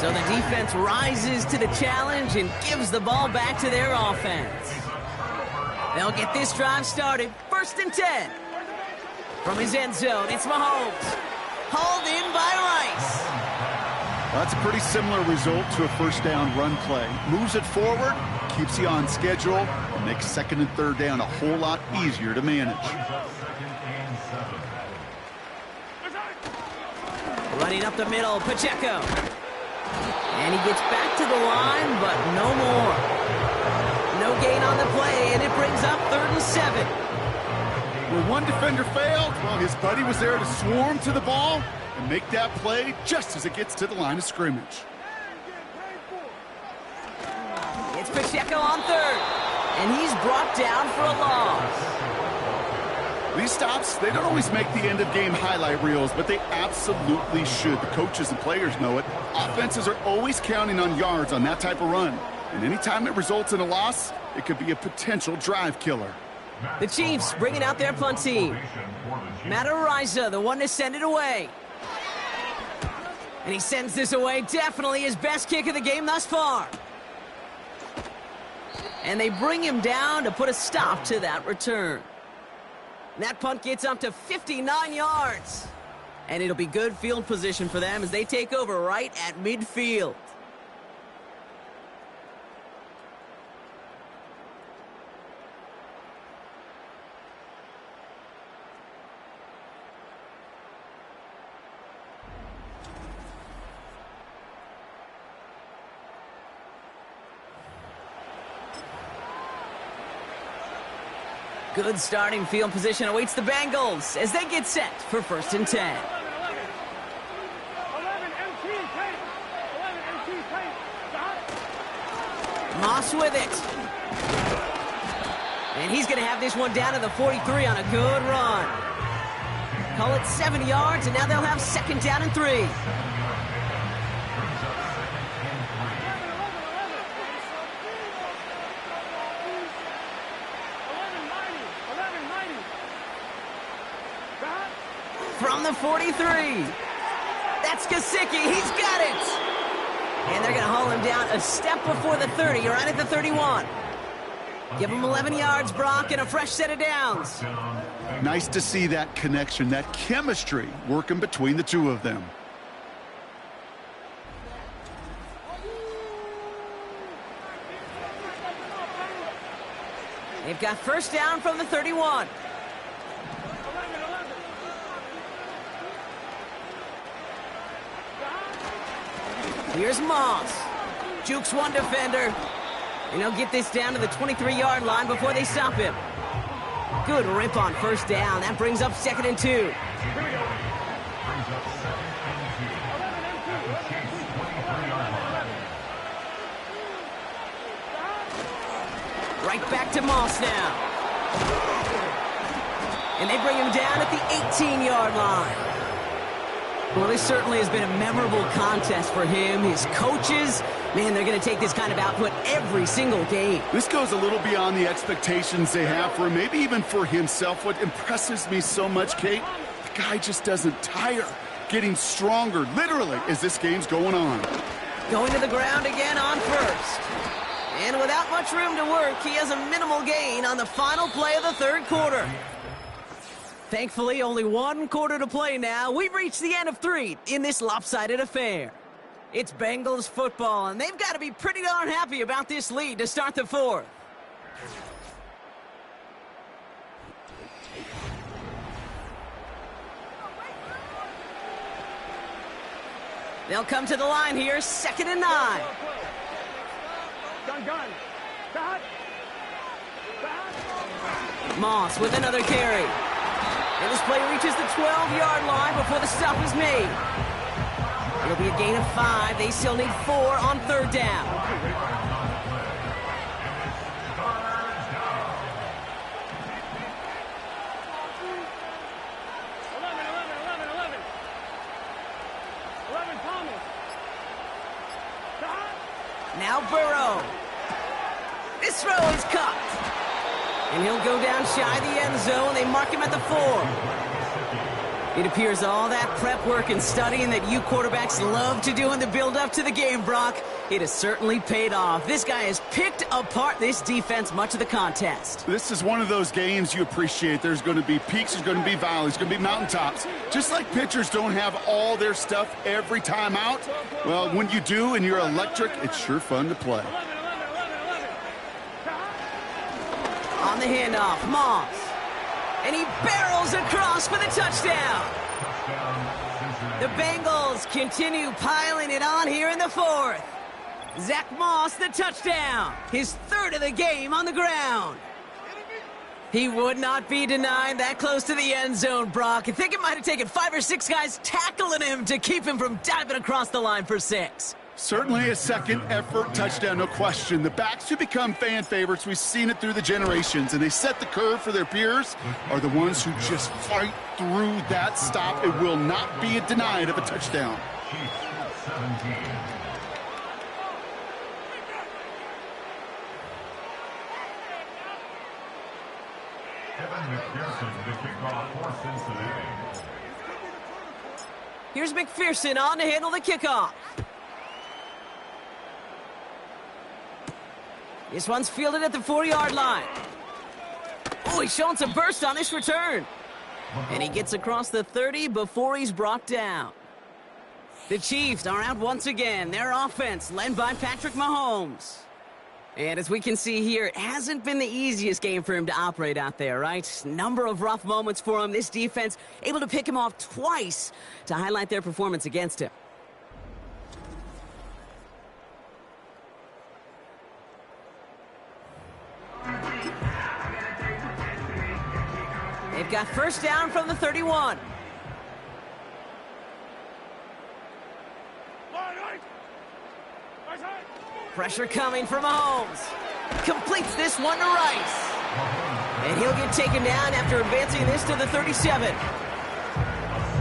So the defense rises to the challenge and gives the ball back to their offense. They'll get this drive started. 1st and 10. From his end zone, it's Mahomes. Hauled in by Rice. That's a pretty similar result to a first down run play. Moves it forward, keeps you on schedule, and makes 2nd and 3rd down a whole lot easier to manage. Running up the middle, Pacheco. And he gets back to the line, but no more. No gain on the play, and it brings up 3rd and 7. When one defender failed, well, his buddy was there to swarm to the ball and make that play just as it gets to the line of scrimmage. It's Pacheco on 3rd, and he's brought down for a loss. These stops, they don't always make the end-of-game highlight reels, but they absolutely should. The coaches and players know it. Offenses are always counting on yards on that type of run. And anytime it results in a loss, it could be a potential drive killer. The Chiefs bringing out their punt team. Matt Ariza, the one to send it away. And he sends this away. Definitely his best kick of the game thus far. And they bring him down to put a stop to that return. And that punt gets up to 59 yards. And it'll be good field position for them as they take over right at midfield. Good starting field position awaits the Bengals as they get set for 1st and 10. 11 MT tape. 11 MT tape. Shot. Moss with it. And he's going to have this one down to the 43 on a good run. Call it 7 yards, and now they'll have 2nd down and 3. From the 43. That's Gesicki. He's got it. And they're going to haul him down a step before the 30, right at the 31. Give him 11 yards, Brock, and a fresh set of downs. Nice to see that connection, that chemistry working between the two of them. They've got 1st down from the 31. Here's Moss. Jukes one defender. And he'll get this down to the 23-yard line before they stop him. Good rip on 1st down. That brings up 2nd and 2. Here we go. Right back to Moss now. And they bring him down at the 18-yard line. Well, this certainly has been a memorable contest for him. His coaches, man, they're going to take this kind of output every single game. This goes a little beyond the expectations they have for him, maybe even for himself. What impresses me so much, Kate, the guy just doesn't tire. Getting stronger, literally, as this game's going on. Going to the ground again on 1st. And without much room to work, he has a minimal gain on the final play of the third quarter. Thankfully, only one quarter to play now. We've reached the end of 3 in this lopsided affair. It's Bengals football, and they've got to be pretty darn happy about this lead to start the fourth. They'll come to the line here, 2nd and 9. Gun. Dot. Moss with another carry. And this play reaches the 12-yard line before the stop is made. It'll be a gain of 5. They still need 4 on 3rd down. 11, Thomas. Dot. Now Burrow. This throw is caught. And he'll go down shy of the end zone. They mark him at the 4. It appears all that prep work and studying that you quarterbacks love to do in the build-up to the game, Brock, it has certainly paid off. This guy has picked apart this defense much of the contest. This is one of those games you appreciate. There's going to be peaks, there's going to be valleys, there's going to be mountaintops. Just like pitchers don't have all their stuff every time out, well, when you do and you're electric, it's sure fun to play. 11. On the handoff, Moss. And he barrels across for the touchdown. The Bengals continue piling it on here in the 4th. Zach Moss, the touchdown. His 3rd of the game on the ground. He would not be denied that close to the end zone, Brock. I think it might have taken 5 or 6 guys tackling him to keep him from diving across the line for 6. Certainly a second effort touchdown, no question. The backs who become fan favorites, we've seen it through the generations, and they set the curve for their peers, are the ones who just fight through that stop. It will not be denied of a touchdown. Here's McPherson on to handle the kickoff. This one's fielded at the 4-yard line. Oh, he's showing some burst on this return. And he gets across the 30 before he's brought down. The Chiefs are out once again. Their offense led by Patrick Mahomes. And as we can see here, it hasn't been the easiest game for him to operate out there, right? Number of rough moments for him. This defense able to pick him off twice to highlight their performance against him. They've got 1st down from the 31. Pressure coming from Mahomes. Completes this one to Rice. And he'll get taken down after advancing this to the 37.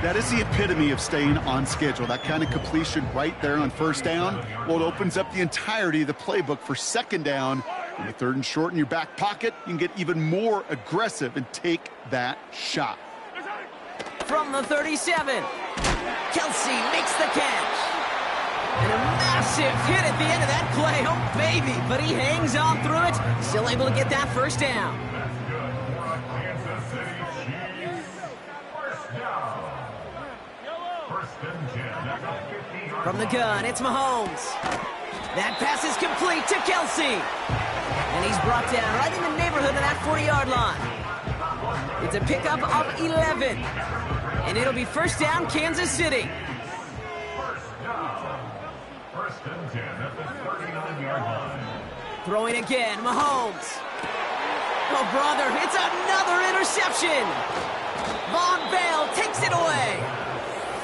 That is the epitome of staying on schedule. That kind of completion right there on 1st down. Well, it opens up the entirety of the playbook for 2nd down. On the 3rd and short in your back pocket, you can get even more aggressive and take that shot. From the 37, Kelsey makes the catch. And a massive hit at the end of that play. Oh, baby. But he hangs on through it. Still able to get that 1st down. From the gun, it's Mahomes. That pass is complete to Kelsey. And he's brought down right in the neighborhood of that 40-yard line. It's a pickup of 11. And it'll be 1st down, Kansas City. 1st and 10 at the 39-yard line. Throwing again, Mahomes. Oh, brother, it's another interception. Von Bell takes it away.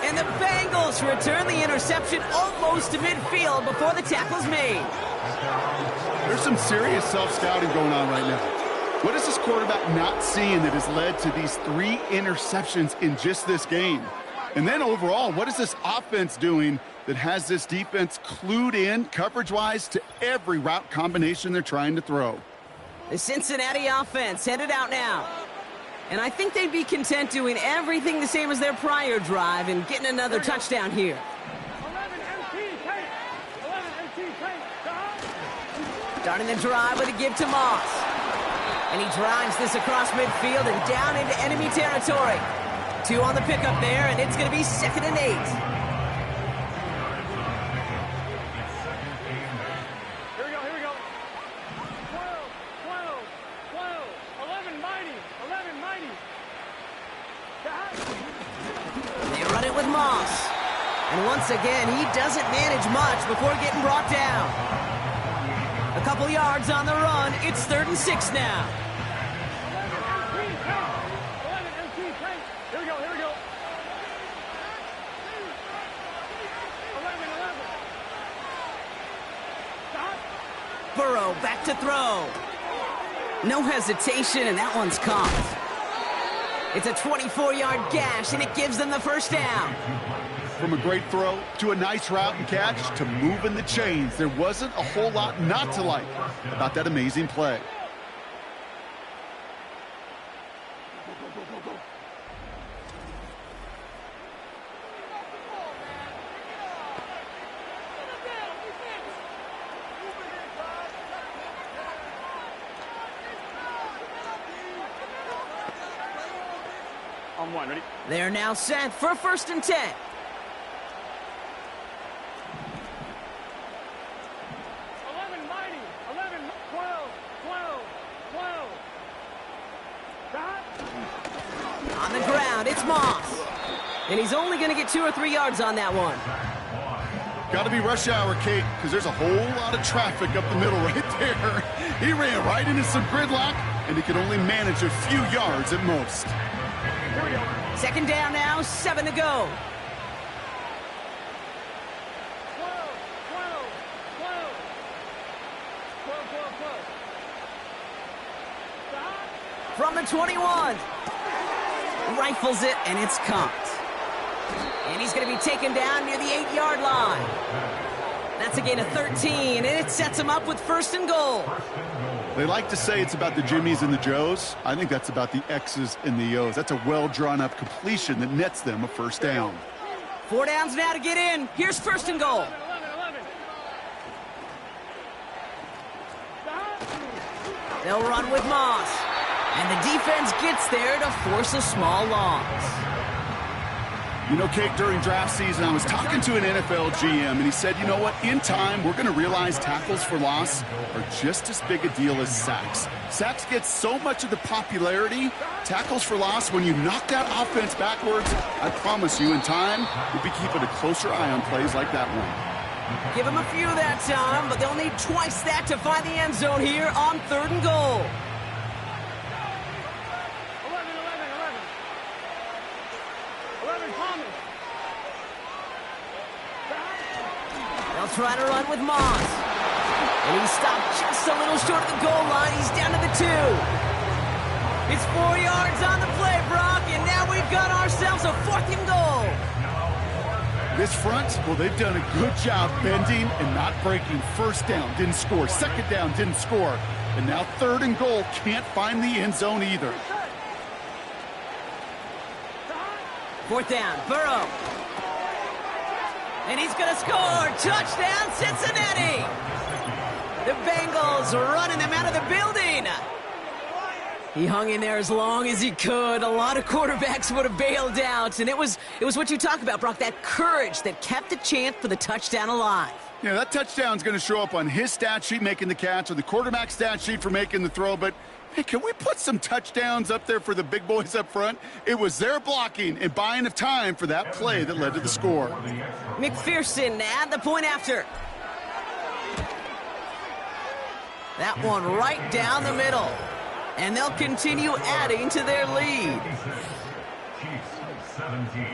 And the Bengals return the interception almost to midfield before the tackle's made. There's some serious self-scouting going on right now. What is this quarterback not seeing that has led to these 3 interceptions in just this game? And then overall, what is this offense doing that has this defense clued in coverage-wise to every route combination they're trying to throw? The Cincinnati offense headed out now. And I think they'd be content doing everything the same as their prior drive and getting another touchdown here. 11 MT, take. 11 MT, take. Starting the drive with a give to Moss. And he drives this across midfield and down into enemy territory. 2 on the pickup there, and it's going to be 2nd and 8. Here we go, here we go. 12, 12, 12, 11 mighty, 11 mighty. They run it with Moss. And once again, he doesn't manage much before getting brought down. A couple yards on the run. It's 3rd and 6 now. 11 MT, here we go, here we go. 11, 11. Stop. Burrow back to throw. No hesitation, and that one's caught. It's a 24-yard gash, and it gives them the first down. From a great throw to a nice route and catch to moving the chains, there wasn't a whole lot not to like about that amazing play. On 1, ready? They're now set for 1st and 10. 11 mighty, 11, 12, 12, 12. Stop. On the ground, it's Moss. And he's only going to get 2 or 3 yards on that one. Got to be rush hour, Kate, because there's a whole lot of traffic up the middle right there. He ran right into some gridlock, and he could only manage a few yards at most. 2nd down now, 7 to go. 12, 12, 12. 12, 12, 12. Stop. From the 21. Rifles it, and it's caught. And he's going to be taken down near the 8-yard line. That's a gain of 13, and it sets him up with 1st and goal. They like to say it's about the Jimmies and the Joes. I think that's about the X's and the O's. That's a well-drawn-up completion that nets them a first down. 4 downs now to get in. Here's 1st and goal. 11, 11. Stop. They'll run with Moss. And the defense gets there to force a small loss. You know, Kate, during draft season, I was talking to an NFL GM, and he said, you know what, in time, we're going to realize tackles for loss are just as big a deal as sacks. Sacks get so much of the popularity. Tackles for loss, when you knock that offense backwards, I promise you, in time, we'll be keeping a closer eye on plays like that one. Give them a few that time, but they'll need twice that to find the end zone here on 3rd and goal. 11, 11, 11. 11, Thomas. They'll try to run with Moss. And he stopped just a little short of the goal line. He's down to the 2. It's 4 yards on the play, Brock, and now we've got ourselves a 4th and goal. This front, well, they've done a good job bending and not breaking. 1st down, didn't score. 2nd down, didn't score. And now 3rd and goal, can't find the end zone either. 4th down, Burrow. And he's going to score. Touchdown, Cincinnati. The Bengals running them out of the building. He hung in there as long as he could. A lot of quarterbacks would have bailed out. And it was what you talk about, Brock, that courage that kept the chance for the touchdown alive. Yeah, that touchdown's going to show up on his stat sheet making the catch or the quarterback stat sheet for making the throw. But, hey, can we put some touchdowns up there for the big boys up front? It was their blocking and buying of time for that play that led to the score. McPherson at the point after. That one right down the middle. And they'll continue adding to their lead. Chiefs 17.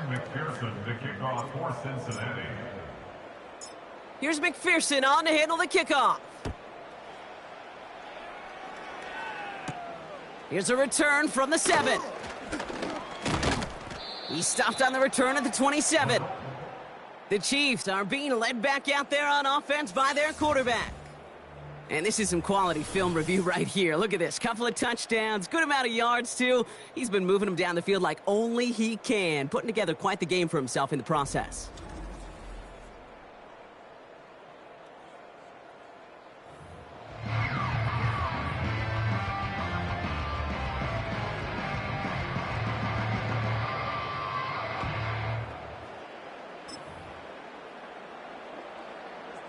McPherson to kick off for Cincinnati. Here's McPherson on to handle the kickoff. Here's a return from the 7. He stopped on the return at the 27. The Chiefs are being led back out there on offense by their quarterback. And this is some quality film review right here. Look at this. Couple of touchdowns, good amount of yards, too. He's been moving them down the field like only he can, putting together quite the game for himself in the process.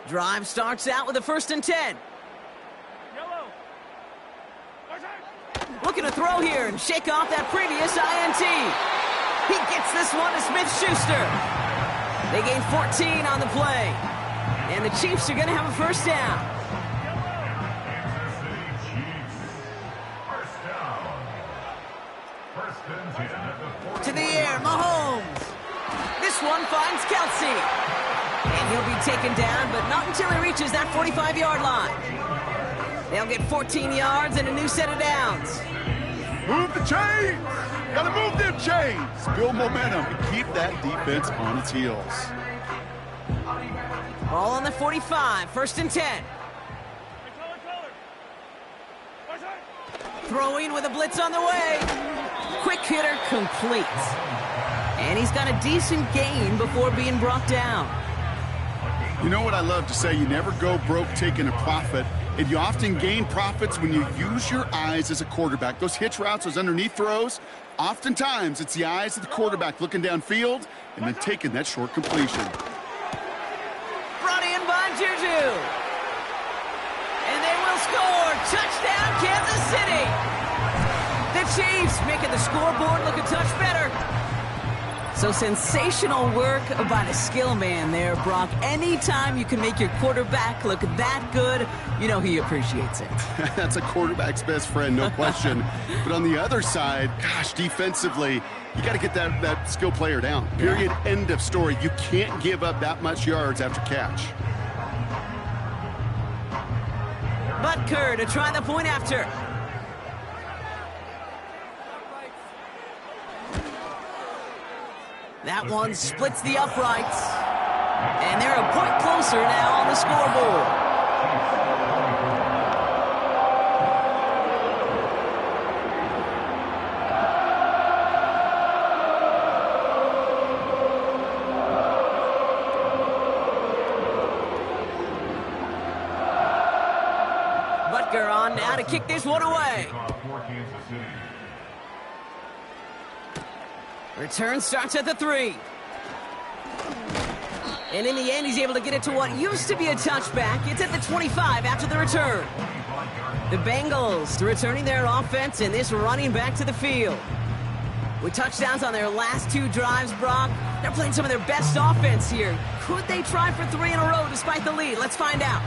Drive starts out with a 1st and 10. Yellow. Looking to throw here and shake off that previous INT. He gets this one to Smith-Schuster. They gain 14 on the play. And the Chiefs are going to have a 1st down. Kansas City Chiefs. First down. 1st and 10 at the 40. To the air, Mahomes. This one finds Kelsey. And he'll be taken down, but not until he reaches that 45-yard line. They'll get 14 yards and a new set of downs. Move the chains! Gotta move them chains! Build momentum and keep that defense on its heels. Ball on the 45, 1st and 10. Throwing with a blitz on the way. Quick hitter complete. And he's got a decent gain before being brought down. You know what I love to say? You never go broke taking a profit, and you often gain profits when you use your eyes as a quarterback. Those hitch routes, those underneath throws, oftentimes it's the eyes of the quarterback looking downfield and then taking that short completion. Brought in by Juju. And they will score. Touchdown, Kansas City. The Chiefs making the scoreboard look a touch better. So sensational work by the skill man there, Brock. Anytime you can make your quarterback look that good, you know he appreciates it. That's a quarterback's best friend, no question. But on the other side, gosh, defensively, you got to get that skill player down. Period, end of story. You can't give up that much yards after catch. Butker to try the point after. That one splits the uprights. And they're a point closer now on the scoreboard. Butker on now to kick this one away. Return starts at the 3. And in the end, he's able to get it to what used to be a touchback. It's at the 25 after the return. The Bengals returning their offense and this running back to the field. With touchdowns on their last 2 drives, Brock, they're playing some of their best offense here. Could they try for 3 in a row despite the lead? Let's find out.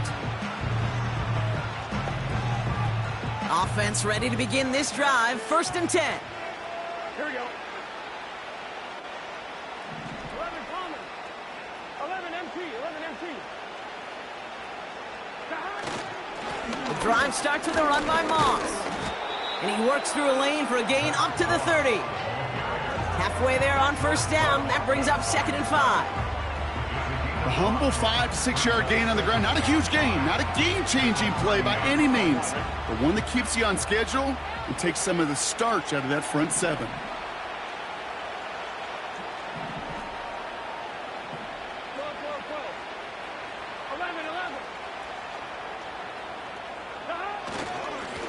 Offense ready to begin this drive. 1st and 10. Here we go. 11 common. 11 MT. 11 MT. The drive starts with a run by Moss. And he works through a lane for a gain up to the 30. Halfway there on 1st down. That brings up 2nd and 5. A humble 5 to 6 yard gain on the ground. Not a huge gain, not a game-changing play by any means, but one that keeps you on schedule and takes some of the starch out of that front 7.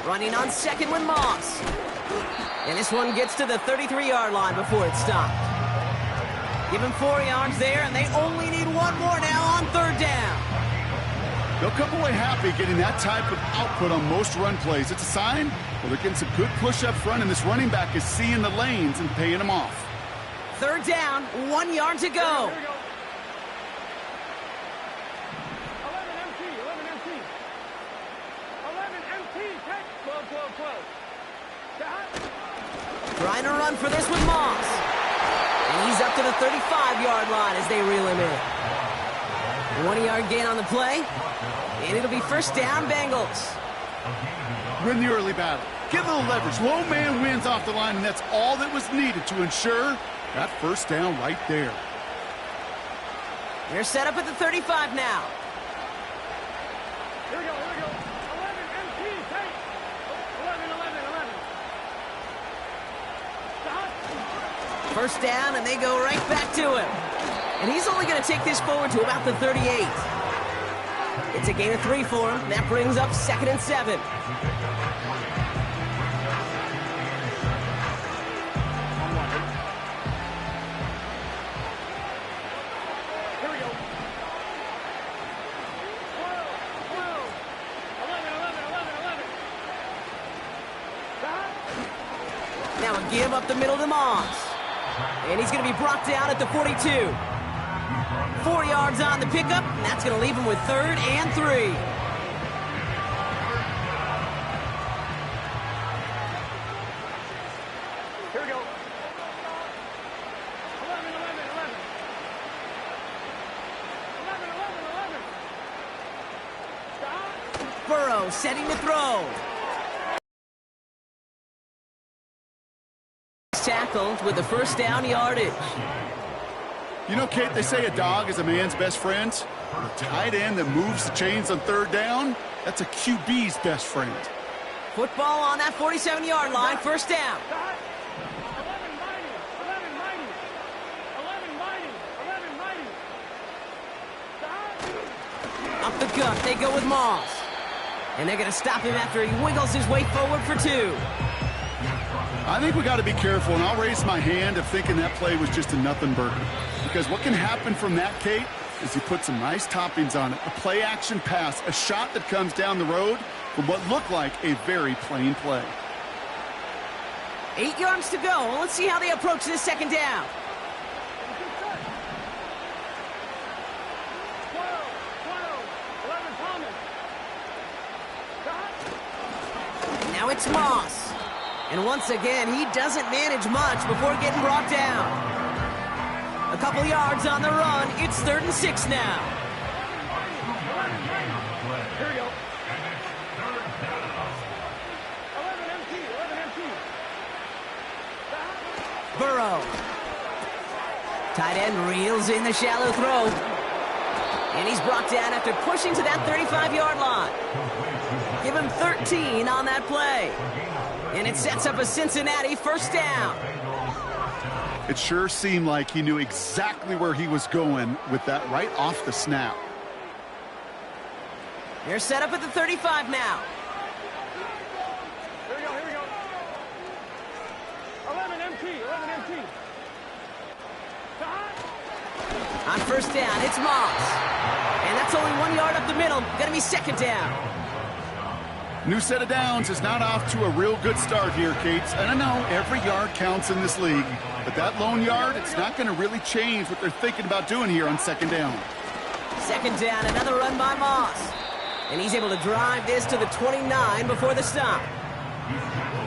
Running on 2nd with Moss. And this one gets to the 33-yard line before it stopped. Give him 4 yards there, and they only need 1 more now on 3rd down. They'll come away happy getting that type of output on most run plays. It's a sign, well, they're getting some good push up front, and this running back is seeing the lanes and paying them off. 3rd down, 1 yard to go. Here we go. 11 MT. 11 MT. 11 MT. 12, 12, 12. Trying to run for this with Moss. And he's up to the 35-yard line as they reel him in. 1-yard gain on the play. And it'll be 1st down, Bengals. Win the early battle. Get a little leverage. Low man wins off the line, and that's all that was needed to ensure that first down right there. They're set up at the 35 now. Here we go, here we go. 11 MT, take. 11, 11, 11. Stop. First down, and they go right back to him. And he's only going to take this forward to about the 38. It's a gain of 3 for him. That brings up 2nd and 7. Here we go. 12, 12. 11, 11, 11, 11. Stop. Now a give up the middle to Moss. And he's going to be brought down at the 42. 4 yards on the pickup, and that's going to leave him with 3rd and 3. Here we go. 11, 11, 11. 11, 11, 11. Stop. Burrow setting to throw. Tackled with the first down yardage. You know, Kate, they say a dog is a man's best friend. A tight end that moves the chains on 3rd down, that's a QB's best friend. Football on that 47-yard line, first down. Stop. 11 mighty. 11 mighty. 11 mighty. 11 mighty. Stop. Up the gut, they go with Moss. And they're going to stop him after he wiggles his way forward for 2. I think we got to be careful, and I'll raise my hand of thinking that play was just a nothing burger. Because what can happen from that, Kate, is you put some nice toppings on it. A play-action pass, a shot that comes down the road from what looked like a very plain play. 8 yards to go. Let's see how they approach this second down. 12, 12. 11 Thomas. Stop. Now it's Moss. And once again, he doesn't manage much before getting brought down. A couple yards on the run. It's 3rd and 6 now. Here we go. 11 MT. 11 MT. Stop. Burrow. Tight end reels in the shallow throw. And he's brought down after pushing to that 35-yard line. Give him 13 on that play. And it sets up a Cincinnati first down. It sure seemed like he knew exactly where he was going with that right off the snap. They're set up at the 35 now. Here we go, here we go. 11 MT, 11 MT. Stop. On first down, it's Moss. And that's only 1 yard up the middle. Gonna be 2nd down. New set of downs is not off to a real good start here, Kate. And I know every yard counts in this league, but that lone yard, it's not going to really change what they're thinking about doing here on 2nd down. 2nd down, another run by Moss. And he's able to drive this to the 29 before the stop.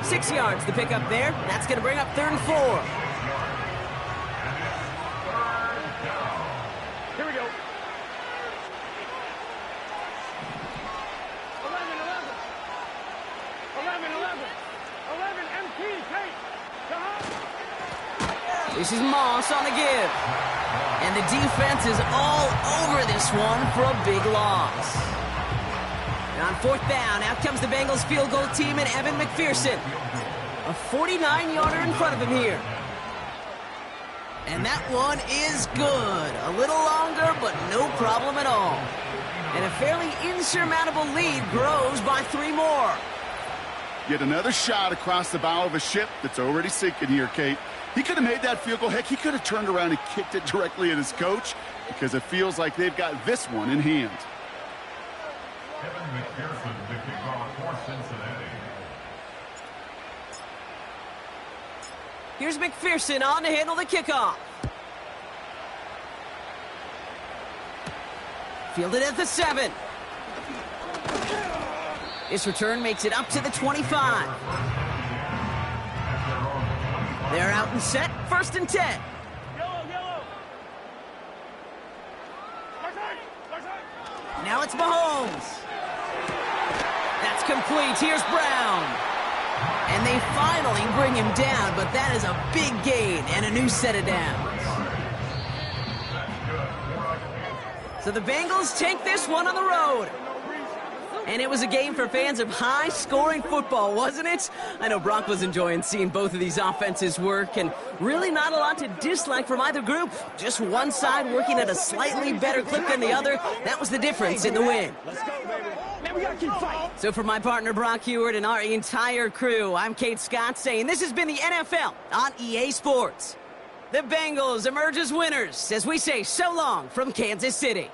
6 yards to pick up there. That's going to bring up 3rd and 4. Here we go. 11, 11. 11 MT, take. Stop. This is Moss on the give. And the defense is all over this one for a big loss. And on 4th down, out comes the Bengals field goal team and Evan McPherson. A 49-yarder in front of him here. And that one is good. A little longer, but no problem at all. And a fairly insurmountable lead grows by 3 more. Yet another shot across the bow of a ship that's already sinking here, Kate. He could have made that field goal. Heck, he could have turned around and kicked it directly at his coach because it feels like they've got this one in hand. Kevin McPherson, the kickoff for Cincinnati. Here's McPherson on to handle the kickoff. Fielded at the 7. This return makes it up to the 25. They're out and set, 1st and 10. Yellow, yellow. Left side, left side. Now it's Mahomes. That's complete. Here's Brown. And they finally bring him down, but that is a big gain and a new set of downs. So the Bengals take this one on the road. And it was a game for fans of high-scoring football, wasn't it? I know Brock was enjoying seeing both of these offenses work, and really not a lot to dislike from either group. Just one side working at a slightly better clip than the other. That was the difference in the win. Let's go, baby. Man, we got to keep fighting. So for my partner Brock Heward and our entire crew, I'm Kate Scott saying this has been the NFL on EA Sports. The Bengals emerge as winners as we say so long from Kansas City.